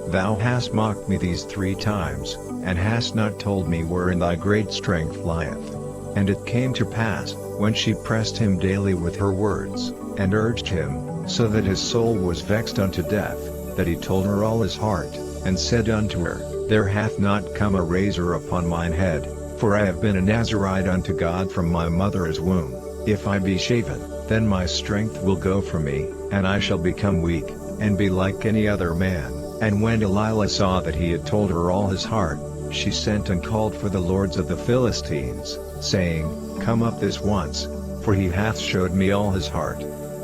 Thou hast mocked me these 3 times, and hast not told me wherein thy great strength lieth. And it came to pass, when she pressed him daily with her words, and urged him, so that his soul was vexed unto death, that he told her all his heart, and said unto her, There hath not come a razor upon mine head, for I have been a Nazarite unto God from my mother's womb. If I be shaven, then my strength will go from me, and I shall become weak, and be like any other man. And when Delilah saw that he had told her all his heart, she sent and called for the lords of the Philistines, saying, Come up this once, for he hath showed me all his heart.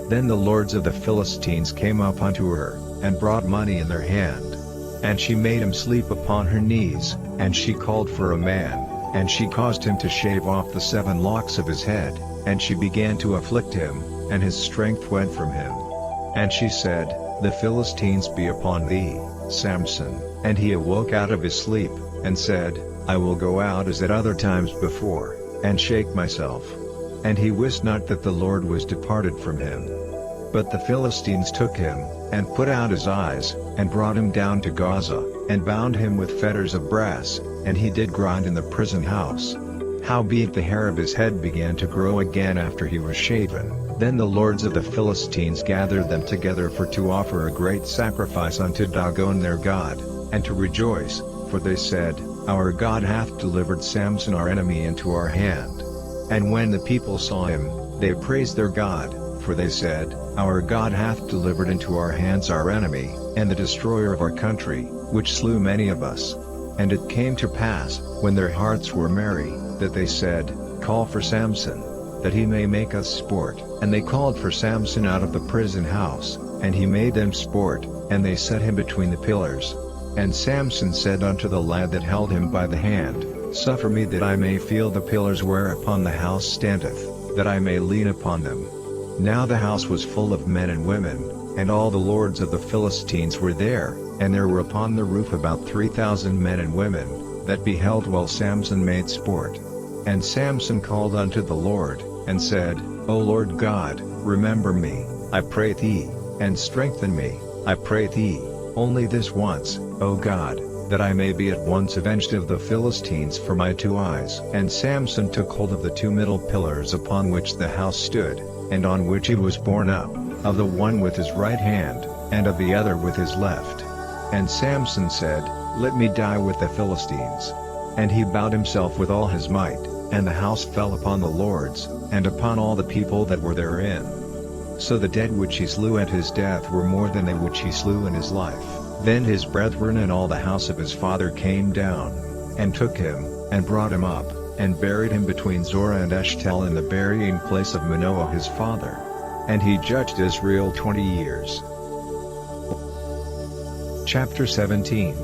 Then the lords of the Philistines came up unto her, and brought money in their hand. And she made him sleep upon her knees, and she called for a man, and she caused him to shave off the 7 locks of his head, and she began to afflict him, and his strength went from him. And she said, "The Philistines be upon thee, Samson." And he awoke out of his sleep, and said, "I will go out as at other times before, and shake myself." And he wist not that the Lord was departed from him. But the Philistines took him, and put out his eyes, and brought him down to Gaza, and bound him with fetters of brass, and he did grind in the prison house. Howbeit the hair of his head began to grow again after he was shaven. Then the lords of the Philistines gathered them together for to offer a great sacrifice unto Dagon their god, and to rejoice, for they said, "Our God hath delivered Samson our enemy into our hand." And when the people saw him, they praised their God, for they said, "Our God hath delivered into our hands our enemy, and the destroyer of our country, which slew many of us." And it came to pass, when their hearts were merry, that they said, "Call for Samson, that he may make us sport." And they called for Samson out of the prison house, and he made them sport, and they set him between the pillars. And Samson said unto the lad that held him by the hand, "Suffer me that I may feel the pillars whereupon the house standeth, that I may lean upon them." Now the house was full of men and women, and all the lords of the Philistines were there, and there were upon the roof about 3,000 men and women, that beheld while Samson made sport. And Samson called unto the Lord, and said, "O Lord God, remember me, I pray thee, and strengthen me, I pray thee, only this once, O God, that I may be at once avenged of the Philistines for my two eyes." And Samson took hold of the two middle pillars upon which the house stood, and on which he was borne up, of the one with his right hand, and of the other with his left. And Samson said, "Let me die with the Philistines." And he bowed himself with all his might, and the house fell upon the lords, and upon all the people that were therein. So the dead which he slew at his death were more than they which he slew in his life. Then his brethren and all the house of his father came down, and took him, and brought him up, and buried him between Zorah and Eshtaol in the burying place of Manoah his father. And he judged Israel 20 years. Chapter 17.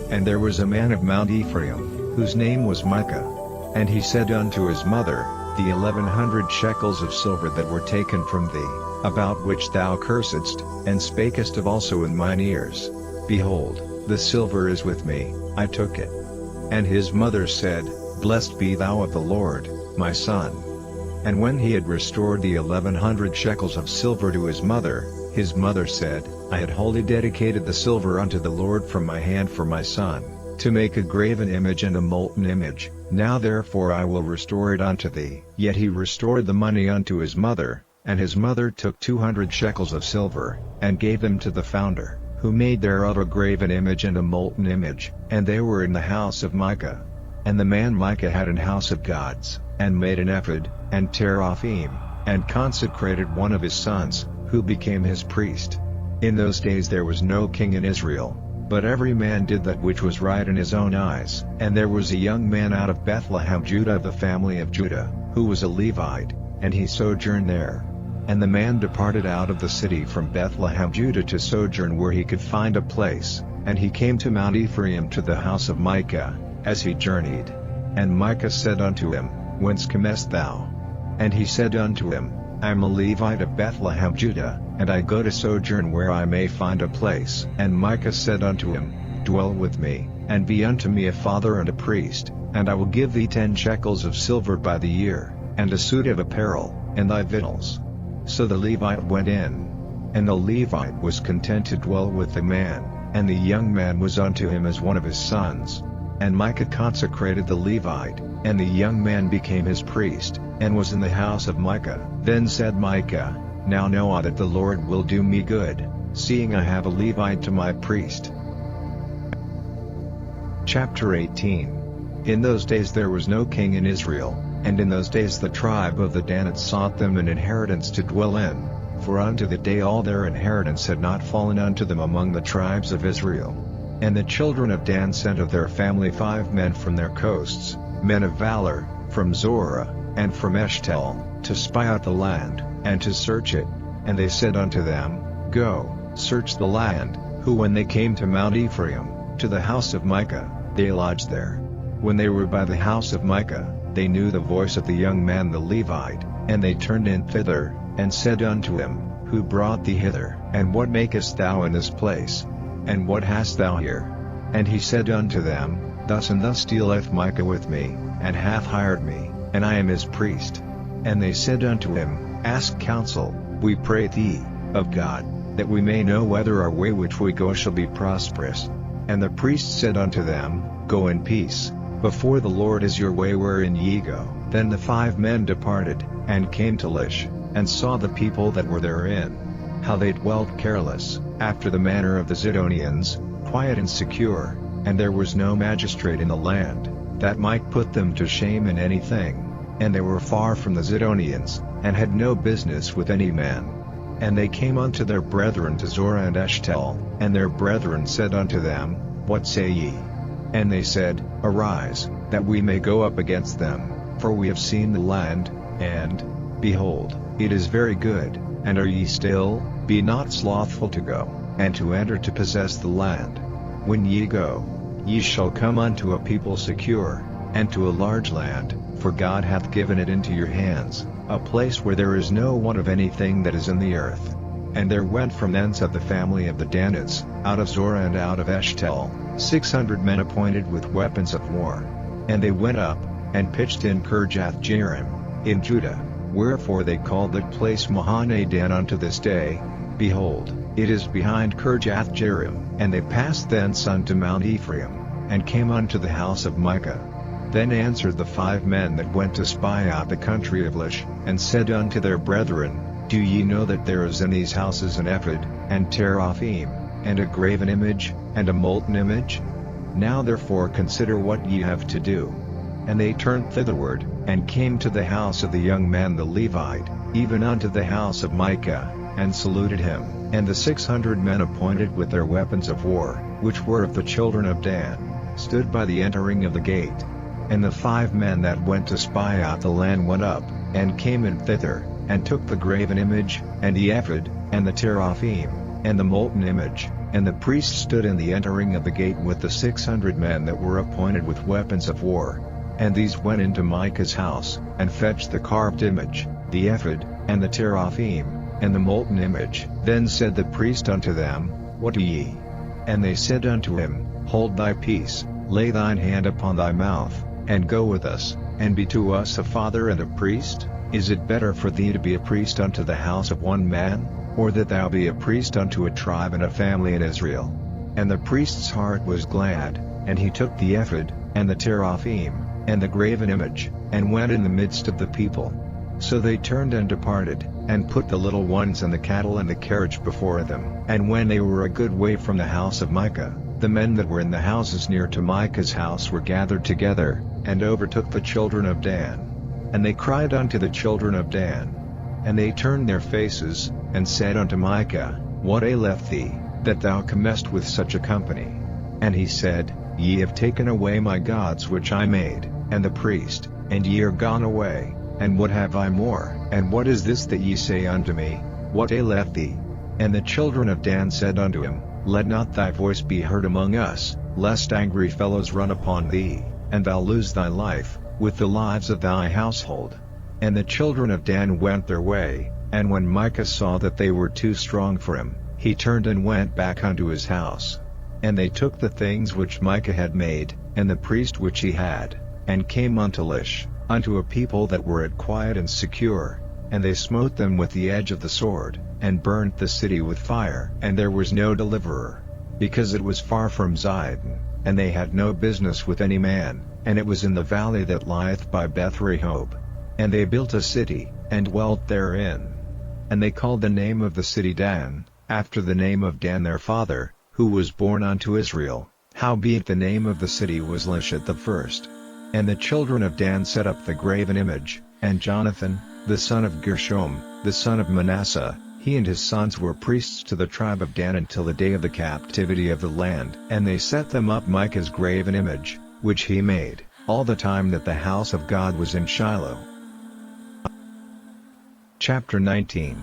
And there was a man of Mount Ephraim, whose name was Micah. And he said unto his mother, "The 1100 shekels of silver that were taken from thee, about which thou cursedst, and spakest of also in mine ears, behold, the silver is with me, I took it." And his mother said, "Blessed be thou of the Lord, my son." And when he had restored the 1100 shekels of silver to his mother said, "I had wholly dedicated the silver unto the Lord from my hand for my son, to make a graven image and a molten image. Now therefore I will restore it unto thee." Yet he restored the money unto his mother, and his mother took 200 shekels of silver, and gave them to the founder, who made thereof a graven image and a molten image, and they were in the house of Micah. And the man Micah had an house of gods, and made an ephod, and teraphim, and consecrated one of his sons, who became his priest. In those days there was no king in Israel, but every man did that which was right in his own eyes. And there was a young man out of Bethlehem Judah of the family of Judah, who was a Levite, and he sojourned there. And the man departed out of the city from Bethlehem Judah to sojourn where he could find a place, and he came to Mount Ephraim to the house of Micah, as he journeyed. And Micah said unto him, "Whence comest thou?" And he said unto him, "I am a Levite of Bethlehem Judah, and I go to sojourn where I may find a place." And Micah said unto him, "Dwell with me, and be unto me a father and a priest, and I will give thee 10 shekels of silver by the year, and a suit of apparel, and thy victuals." So the Levite went in. And the Levite was content to dwell with the man, and the young man was unto him as one of his sons. And Micah consecrated the Levite, and the young man became his priest, and was in the house of Micah. Then said Micah, "Now know I that the Lord will do me good, seeing I have a Levite to my priest." Chapter 18. In those days there was no king in Israel, and in those days the tribe of the Danites sought them an inheritance to dwell in, for unto the day all their inheritance had not fallen unto them among the tribes of Israel. And the children of Dan sent of their family 5 men from their coasts, men of valor, from Zorah, and from Eshtaol, to spy out the land, and to search it. And they said unto them, "Go, search the land." Who when they came to Mount Ephraim, to the house of Micah, they lodged there. When they were by the house of Micah, they knew the voice of the young man the Levite, And they turned in thither, and said unto him, Who brought thee hither? And what makest thou in this place? And what hast thou here? And he said unto them, Thus and thus dealeth Micah with me, and hath hired me, and I am his priest. And they said unto him, Ask counsel, we pray thee, of God, that we may know whether our way which we go shall be prosperous. And the priest said unto them, Go in peace, before the Lord is your way wherein ye go. Then the 5 men departed, and came to Lish, and saw the people that were therein, how they dwelt careless, after the manner of the Zidonians, quiet and secure, and there was no magistrate in the land, that might put them to shame in anything, and they were far from the Zidonians, and had no business with any man. And they came unto their brethren to Zorah and Eshtaol, and their brethren said unto them, What say ye? And they said, Arise, that we may go up against them, for we have seen the land, and, behold, it is very good, and are ye still? Be not slothful to go, and to enter to possess the land. When ye go, ye shall come unto a people secure, and to a large land, for God hath given it into your hands, a place where there is no want of anything that is in the earth. And there went from thence of the family of the Danites, out of Zorah and out of Eshtaol, 600 men appointed with weapons of war. And they went up, and pitched in Kirjath-jearim, in Judah, wherefore they called that place Mahane-dan unto this day. Behold, it is behind Kirjath-jearim. And they passed thence unto Mount Ephraim, and came unto the house of Micah. Then answered the 5 men that went to spy out the country of Lish, and said unto their brethren, Do ye know that there is in these houses an ephod, and teraphim, and a graven image, and a molten image? Now therefore consider what ye have to do. And they turned thitherward, and came to the house of the young man the Levite, even unto the house of Micah, and saluted him. And the 600 men appointed with their weapons of war, which were of the children of Dan, stood by the entering of the gate. And the 5 men that went to spy out the land went up, and came in thither, and took the graven image, and the ephod, and the teraphim, and the molten image. And the priest stood in the entering of the gate with the 600 men that were appointed with weapons of war. And these went into Micah's house, and fetched the carved image, the ephod, and the teraphim, and the molten image. Then said the priest unto them, What do ye? And they said unto him, Hold thy peace, lay thine hand upon thy mouth, and go with us, and be to us a father and a priest. Is it better for thee to be a priest unto the house of one man, or that thou be a priest unto a tribe and a family in Israel? And the priest's heart was glad, and he took the ephod, and the teraphim, and the graven image, and went in the midst of the people. So they turned and departed, and put the little ones and the cattle and the carriage before them. And when they were a good way from the house of Micah, the men that were in the houses near to Micah's house were gathered together, and overtook the children of Dan. And they cried unto the children of Dan. And they turned their faces, and said unto Micah, What aileth thee, that thou comest with such a company? And he said, Ye have taken away my gods which I made, and the priest, and ye are gone away. And what have I more? And what is this that ye say unto me? What aileth thee? And the children of Dan said unto him, Let not thy voice be heard among us, lest angry fellows run upon thee, and thou lose thy life, with the lives of thy household. And the children of Dan went their way, and when Micah saw that they were too strong for him, he turned and went back unto his house. And they took the things which Micah had made, and the priest which he had, and came unto Lish, unto a people that were at quiet and secure, and they smote them with the edge of the sword, and burnt the city with fire. And there was no deliverer, because it was far from Zidon, and they had no business with any man, and it was in the valley that lieth by Beth-rehob. And they built a city, and dwelt therein. And they called the name of the city Dan, after the name of Dan their father, who was born unto Israel. Howbeit the name of the city was Lish at the first. And the children of Dan set up the graven image, and Jonathan, the son of Gershom, the son of Manasseh, he and his sons were priests to the tribe of Dan until the day of the captivity of the land. And they set them up Micah's graven image, which he made, all the time that the house of God was in Shiloh. Chapter 19.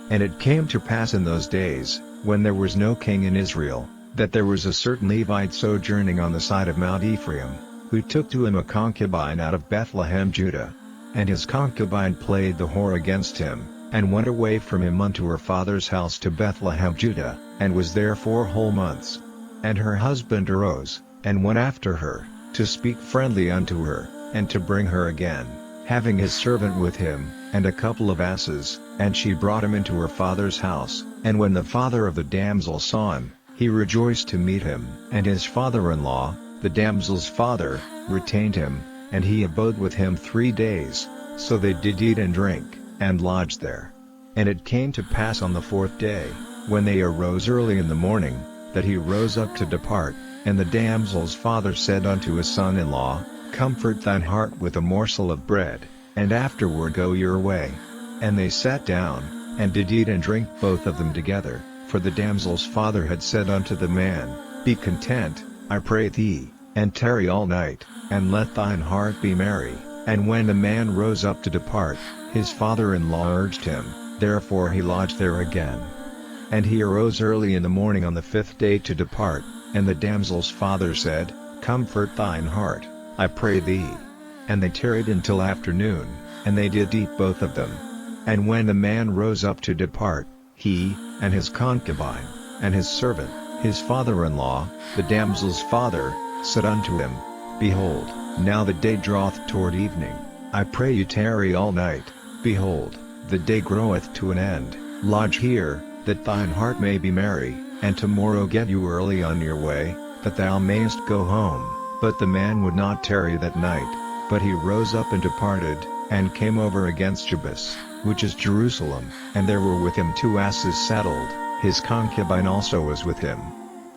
And it came to pass in those days, when there was no king in Israel, that there was a certain Levite sojourning on the side of Mount Ephraim, who took to him a concubine out of Bethlehem Judah. And his concubine played the whore against him, and went away from him unto her father's house to Bethlehem Judah, and was there 4 whole months. And her husband arose, and went after her, to speak friendly unto her, and to bring her again, having his servant with him, and a couple of asses, and she brought him into her father's house. And when the father of the damsel saw him, he rejoiced to meet him. And his father-in-law, the damsel's father, retained him, and he abode with him 3 days. So they did eat and drink, and lodged there. And it came to pass on the 4th day, when they arose early in the morning, that he rose up to depart. And the damsel's father said unto his son-in-law, Comfort thine heart with a morsel of bread, and afterward go your way. And they sat down, and did eat and drink both of them together. For the damsel's father had said unto the man, Be content, I pray thee, and tarry all night, and let thine heart be merry. And when the man rose up to depart, his father-in-law urged him, therefore he lodged there again. And he arose early in the morning on the 5th day to depart, and the damsel's father said, Comfort thine heart, I pray thee. And they tarried until afternoon, and they did eat both of them. And when the man rose up to depart, he, and his concubine, and his servant, his father-in-law, the damsel's father, said unto him, Behold, now the day draweth toward evening, I pray you tarry all night. Behold, the day groweth to an end, lodge here, that thine heart may be merry, and tomorrow get you early on your way, that thou mayest go home. But the man would not tarry that night, but he rose up and departed, and came over against Jebus, which is Jerusalem, and there were with him 2 asses saddled, his concubine also was with him.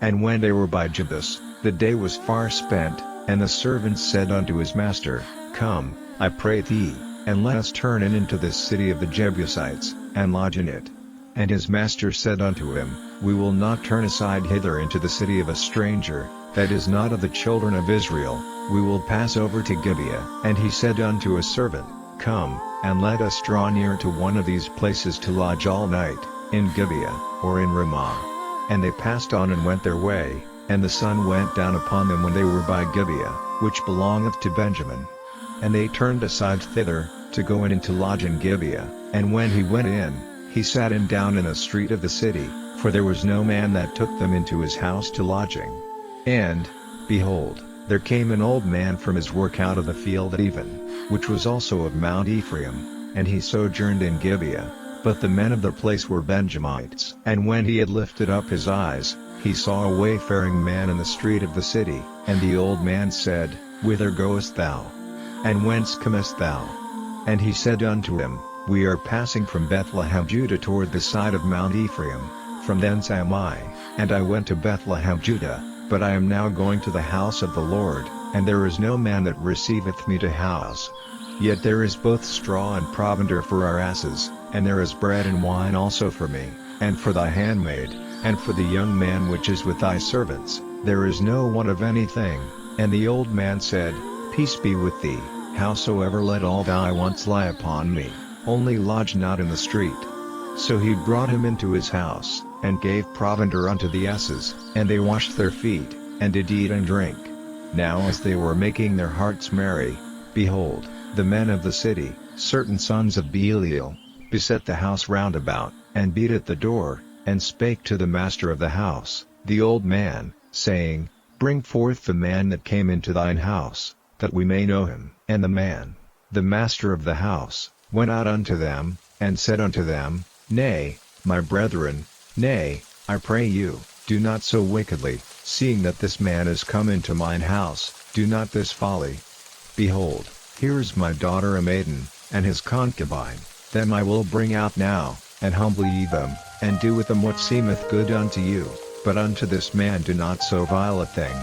And when they were by Jebus, the day was far spent, and the servant said unto his master, Come, I pray thee, and let us turn in into this city of the Jebusites, and lodge in it. And his master said unto him, We will not turn aside hither into the city of a stranger, that is not of the children of Israel, we will pass over to Gibeah. And he said unto his servant, Come, and let us draw near to one of these places to lodge all night, in Gibeah, or in Ramah. And they passed on and went their way, and the sun went down upon them when they were by Gibeah, which belongeth to Benjamin. And they turned aside thither, to go in and to lodge in Gibeah. And when he went in, he sat him down in a street of the city, for there was no man that took them into his house to lodging. And, behold, there came an old man from his work out of the field at even, which was also of Mount Ephraim, and he sojourned in Gibeah, but the men of the place were Benjamites. And when he had lifted up his eyes, he saw a wayfaring man in the street of the city, and the old man said, Whither goest thou? And whence comest thou? And he said unto him, We are passing from Bethlehem Judah toward the side of Mount Ephraim, from thence am I, and I went to Bethlehem Judah, but I am now going to the house of the Lord, and there is no man that receiveth me to house. Yet there is both straw and provender for our asses, and there is bread and wine also for me, and for thy handmaid, and for the young man which is with thy servants, there is no want of anything. And the old man said, Peace be with thee, howsoever let all thy wants lie upon me, only lodge not in the street. So he brought him into his house, and gave provender unto the asses, and they washed their feet, and did eat and drink. Now as they were making their hearts merry, behold, the men of the city, certain sons of Belial, beset the house round about, and beat at the door, and spake to the master of the house, the old man, saying, Bring forth the man that came into thine house, that we may know him. And the man, the master of the house, went out unto them, and said unto them, Nay, my brethren, nay, I pray you, do not so wickedly, seeing that this man is come into mine house, do not this folly. Behold, here is my daughter a maiden, and his concubine, them I will bring out now, and humbly ye them, and do with them what seemeth good unto you, but unto this man do not so vile a thing.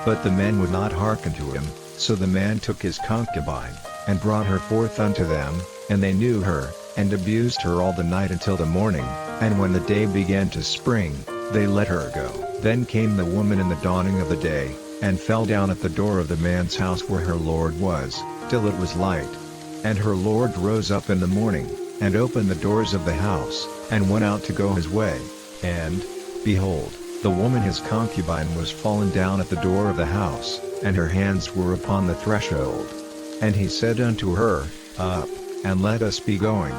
But the men would not hearken to him, so the man took his concubine, and brought her forth unto them, and they knew her, and abused her all the night until the morning, and when the day began to spring, they let her go. Then came the woman in the dawning of the day, and fell down at the door of the man's house where her lord was, till it was light. And her lord rose up in the morning, and opened the doors of the house, and went out to go his way, and, behold, the woman his concubine was fallen down at the door of the house, and her hands were upon the threshold. And he said unto her, Up, and let us be going."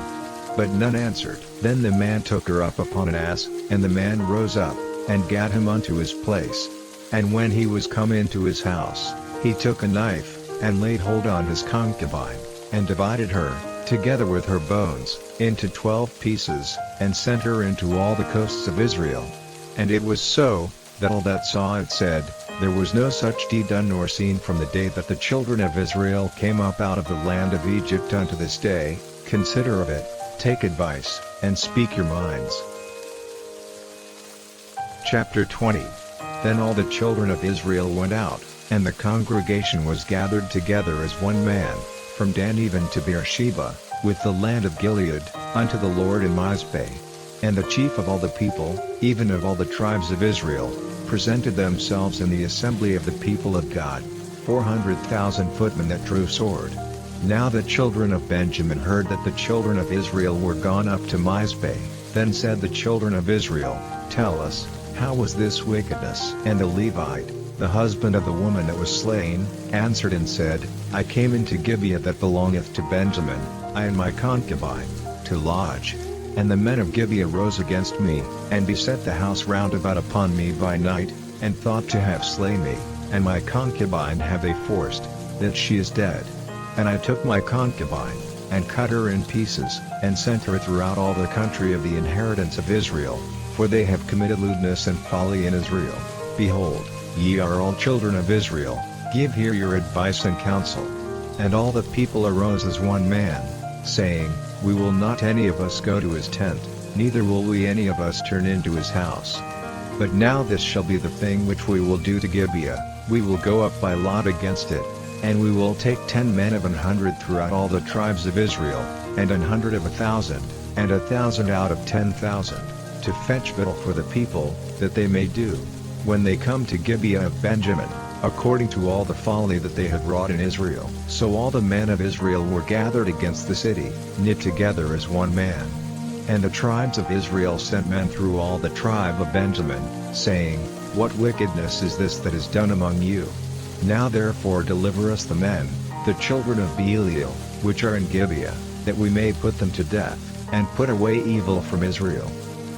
But none answered. Then the man took her up upon an ass, and the man rose up, and gat him unto his place. And when he was come into his house, he took a knife, and laid hold on his concubine, and divided her, together with her bones, into 12 pieces, and sent her into all the coasts of Israel. And it was so, that all that saw it said, "There was no such deed done nor seen from the day that the children of Israel came up out of the land of Egypt unto this day. Consider of it, take advice, and speak your minds." Chapter 20. Then all the children of Israel went out, and the congregation was gathered together as one man, from Dan even to Beersheba, with the land of Gilead, unto the Lord in Mizpeh. And the chief of all the people, even of all the tribes of Israel, presented themselves in the assembly of the people of God, 400,000 footmen that drew sword. Now the children of Benjamin heard that the children of Israel were gone up to Mizpeh. Then said the children of Israel, "Tell us, how was this wickedness?" And the Levite, the husband of the woman that was slain, answered and said, "I came into Gibeah that belongeth to Benjamin, I and my concubine, to lodge. And the men of Gibeah rose against me, and beset the house round about upon me by night, and thought to have slain me, and my concubine have they forced, that she is dead. And I took my concubine, and cut her in pieces, and sent her throughout all the country of the inheritance of Israel, for they have committed lewdness and folly in Israel. Behold, ye are all children of Israel, give here your advice and counsel." And all the people arose as one man, saying, "We will not any of us go to his tent, neither will we any of us turn into his house. But now this shall be the thing which we will do to Gibeah, we will go up by lot against it, and we will take 10 men of 100 throughout all the tribes of Israel, and 100 of 1,000, and 1,000 out of 10,000, to fetch victual for the people, that they may do, when they come to Gibeah of Benjamin, according to all the folly that they had wrought in Israel." So all the men of Israel were gathered against the city, knit together as one man. And the tribes of Israel sent men through all the tribe of Benjamin, saying, "What wickedness is this that is done among you? Now therefore deliver us the men, the children of Belial, which are in Gibeah, that we may put them to death, and put away evil from Israel."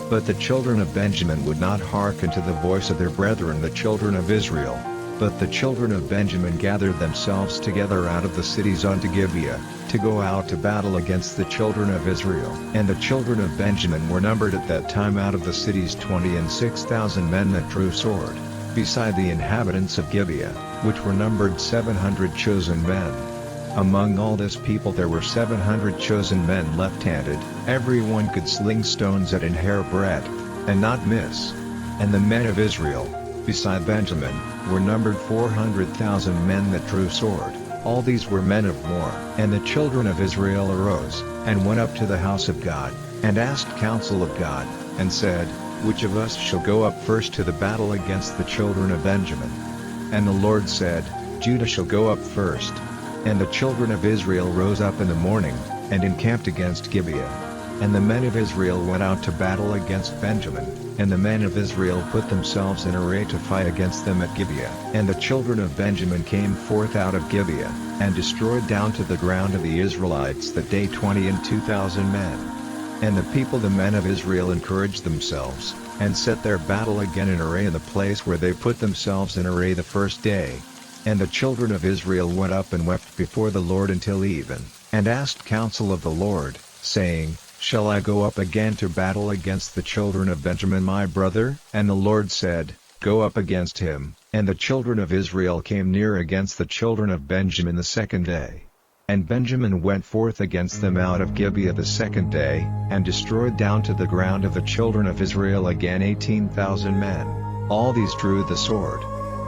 But the children of Benjamin would not hearken to the voice of their brethren the children of Israel. But the children of Benjamin gathered themselves together out of the cities unto Gibeah, to go out to battle against the children of Israel. And the children of Benjamin were numbered at that time out of the cities 26,000 men that drew sword, beside the inhabitants of Gibeah, which were numbered 700 chosen men. Among all this people there were 700 chosen men left-handed, every one could sling stones at an hair breadth, and not miss. And the men of Israel, beside Benjamin, were numbered 400,000 men that drew sword, all these were men of war. And the children of Israel arose, and went up to the house of God, and asked counsel of God, and said, "Which of us shall go up first to the battle against the children of Benjamin?" And the Lord said, "Judah shall go up first." And the children of Israel rose up in the morning, and encamped against Gibeah. And the men of Israel went out to battle against Benjamin, and the men of Israel put themselves in array to fight against them at Gibeah. And the children of Benjamin came forth out of Gibeah, and destroyed down to the ground of the Israelites that day 22,000 men. And the people the men of Israel encouraged themselves, and set their battle again in array in the place where they put themselves in array the first day. And the children of Israel went up and wept before the Lord until even, and asked counsel of the Lord, saying, "Shall I go up again to battle against the children of Benjamin my brother?" And the Lord said, "Go up against him." And the children of Israel came near against the children of Benjamin the second day. And Benjamin went forth against them out of Gibeah the second day, and destroyed down to the ground of the children of Israel again 18,000 men. All these drew the sword.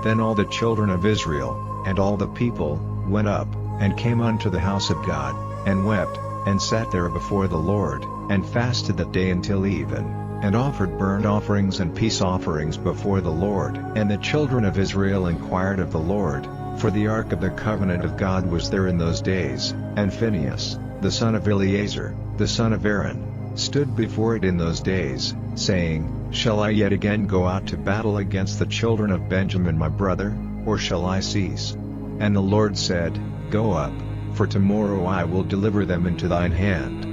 Then all the children of Israel, and all the people, went up, and came unto the house of God, and wept, and sat there before the Lord, and fasted that day until even, and offered burnt offerings and peace offerings before the Lord. And the children of Israel inquired of the Lord, for the ark of the covenant of God was there in those days, and Phinehas, the son of Eleazar, the son of Aaron, stood before it in those days, saying, "Shall I yet again go out to battle against the children of Benjamin my brother, or shall I cease?" And the Lord said, "Go up, for tomorrow I will deliver them into thine hand.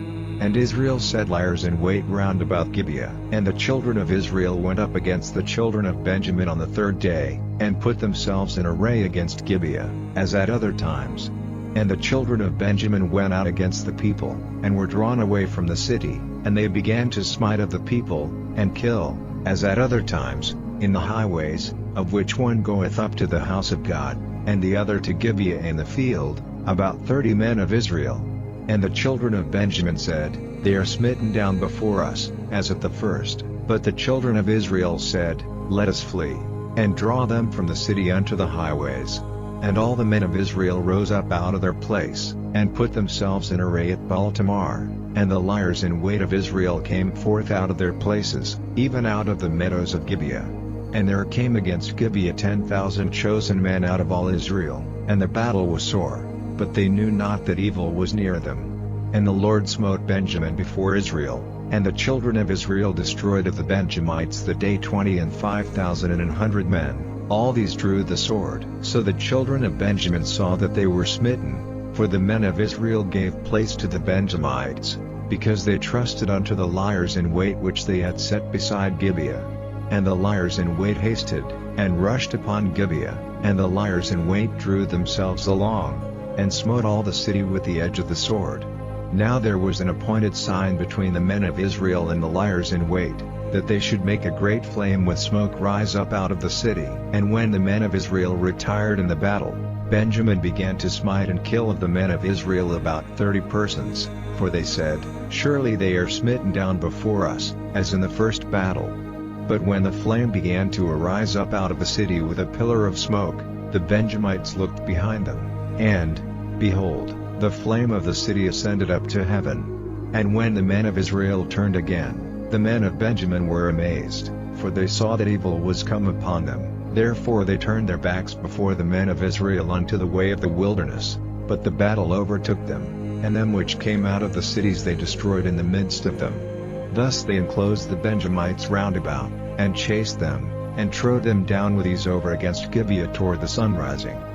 And Israel set liers in wait round about Gibeah. And the children of Israel went up against the children of Benjamin on the third day, and put themselves in array against Gibeah, as at other times. And the children of Benjamin went out against the people, and were drawn away from the city, and they began to smite of the people, and kill, as at other times, in the highways, of which one goeth up to the house of God, and the other to Gibeah in the field, about 30 men of Israel. And the children of Benjamin said, They are smitten down before us, as at the first. But the children of Israel said, Let us flee, and draw them from the city unto the highways. And all the men of Israel rose up out of their place, and put themselves in array at Baal-tamar. And the liers in wait of Israel came forth out of their places, even out of the meadows of Gibeah. And there came against Gibeah 10,000 chosen men out of all Israel, and the battle was sore. But they knew not that evil was near them. And the Lord smote Benjamin before Israel, and the children of Israel destroyed of the Benjamites that day 25,100 men. All these drew the sword. So the children of Benjamin saw that they were smitten, for the men of Israel gave place to the Benjamites, because they trusted unto the liers in wait which they had set beside Gibeah. And the liers in wait hasted, and rushed upon Gibeah, and the liers in wait drew themselves along, and smote all the city with the edge of the sword. Now there was an appointed sign between the men of Israel and the liers in wait, that they should make a great flame with smoke rise up out of the city. And when the men of Israel retired in the battle, Benjamin began to smite and kill of the men of Israel about 30 persons, for they said, Surely they are smitten down before us, as in the first battle. But when the flame began to arise up out of the city with a pillar of smoke, the Benjamites looked behind them, and, behold, the flame of the city ascended up to heaven. And when the men of Israel turned again, the men of Benjamin were amazed, for they saw that evil was come upon them. Therefore they turned their backs before the men of Israel unto the way of the wilderness. But the battle overtook them, and them which came out of the cities they destroyed in the midst of them. Thus they enclosed the Benjamites round about, and chased them, and trode them down with ease over against Gibeah toward the sunrising.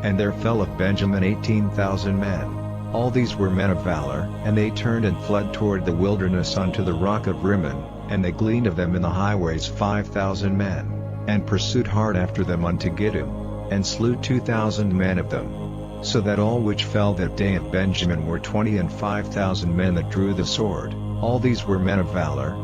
And there fell of Benjamin 18,000 men. All these were men of valor, and they turned and fled toward the wilderness unto the rock of Rimmon, and they gleaned of them in the highways 5,000 men, and pursued hard after them unto Gittim, and slew 2,000 men of them. So that all which fell that day of Benjamin were 25,000 men that drew the sword. All these were men of valor.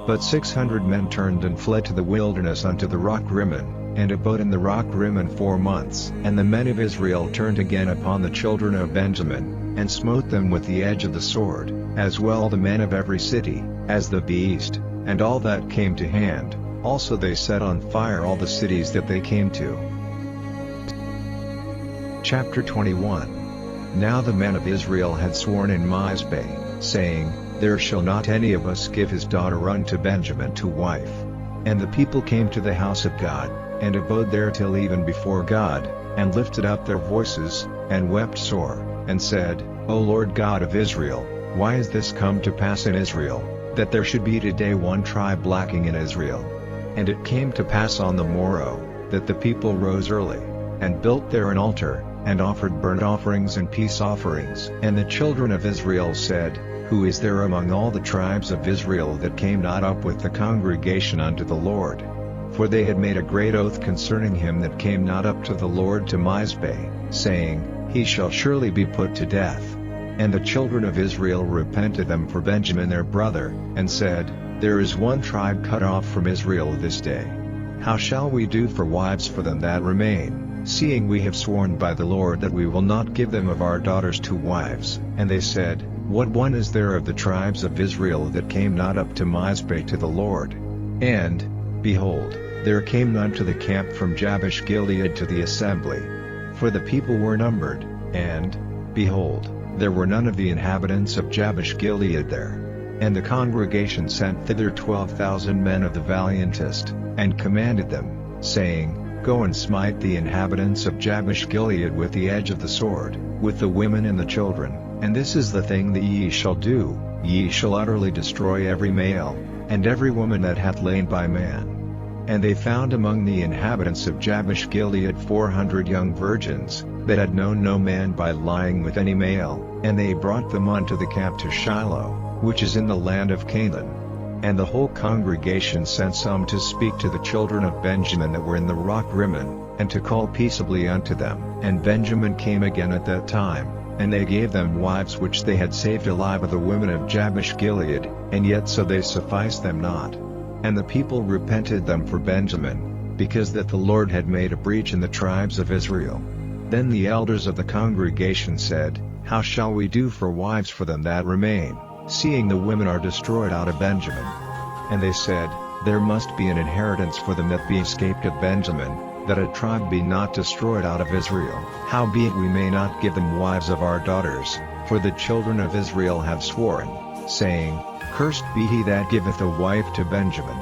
But 600 men turned and fled to the wilderness unto the rock Rimmon, and abode in the rock Rimmon 4 months. And the men of Israel turned again upon the children of Benjamin, and smote them with the edge of the sword, as well the men of every city, as the beast, and all that came to hand. Also they set on fire all the cities that they came to. Chapter 21. Now the men of Israel had sworn in Mizpeh, saying, There shall not any of us give his daughter unto Benjamin to wife. And the people came to the house of God, and abode there till even before God, and lifted up their voices, and wept sore, and said, O Lord God of Israel, why is this come to pass in Israel, that there should be today one tribe lacking in Israel? And it came to pass on the morrow, that the people rose early, and built there an altar, and offered burnt offerings and peace offerings. And the children of Israel said, Who is there among all the tribes of Israel that came not up with the congregation unto the Lord? For they had made a great oath concerning him that came not up to the Lord to Mizpeh, saying, He shall surely be put to death. And the children of Israel repented them for Benjamin their brother, and said, There is one tribe cut off from Israel this day. How shall we do for wives for them that remain, seeing we have sworn by the Lord that we will not give them of our daughters to wives? And they said, What one is there of the tribes of Israel that came not up to Mizpeh to the Lord? And, behold, there came none to the camp from Jabesh Gilead to the assembly. For the people were numbered, and, behold, there were none of the inhabitants of Jabesh Gilead there. And the congregation sent thither 12,000 men of the valiantest, and commanded them, saying, Go and smite the inhabitants of Jabesh Gilead with the edge of the sword, with the women and the children. And this is the thing that ye shall do, ye shall utterly destroy every male, and every woman that hath lain by man. And they found among the inhabitants of Jabesh Gilead 400 young virgins, that had known no man by lying with any male, and they brought them unto the camp to Shiloh, which is in the land of Canaan. And the whole congregation sent some to speak to the children of Benjamin that were in the rock Rimmon, and to call peaceably unto them. And Benjamin came again at that time, and they gave them wives which they had saved alive of the women of Jabesh Gilead, and yet so they sufficed them not. And the people repented them for Benjamin, because that the Lord had made a breach in the tribes of Israel. Then the elders of the congregation said, How shall we do for wives for them that remain, seeing the women are destroyed out of Benjamin? And they said, There must be an inheritance for them that be escaped of Benjamin, that a tribe be not destroyed out of Israel. Howbeit we may not give them wives of our daughters, for the children of Israel have sworn, saying, Cursed be he that giveth a wife to Benjamin.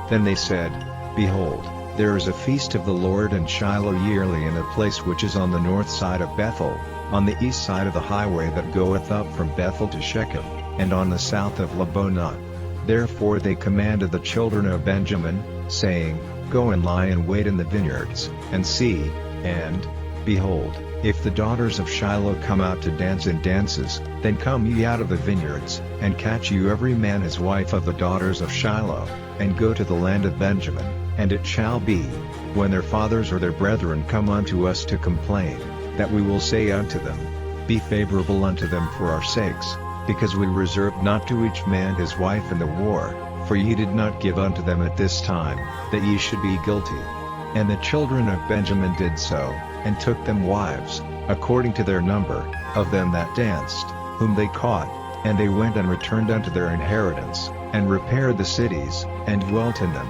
Then they said, Behold, there is a feast of the Lord in Shiloh yearly in a place which is on the north side of Bethel, on the east side of the highway that goeth up from Bethel to Shechem, and on the south of Lebonah. Therefore they commanded the children of Benjamin, saying, Go and lie in wait in the vineyards, and see, and, behold, if the daughters of Shiloh come out to dance in dances, then come ye out of the vineyards, and catch you every man his wife of the daughters of Shiloh, and go to the land of Benjamin. And it shall be, when their fathers or their brethren come unto us to complain, that we will say unto them, Be favorable unto them for our sakes, because we reserved not to each man his wife in the war, for ye did not give unto them at this time, that ye should be guilty. And the children of Benjamin did so, and took them wives, according to their number, of them that danced, whom they caught, and they went and returned unto their inheritance, and repaired the cities, and dwelt in them.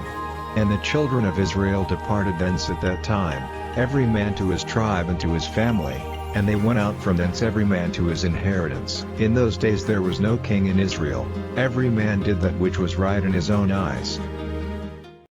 And the children of Israel departed thence at that time, every man to his tribe and to his family, and they went out from thence every man to his inheritance. In those days there was no king in Israel, every man did that which was right in his own eyes.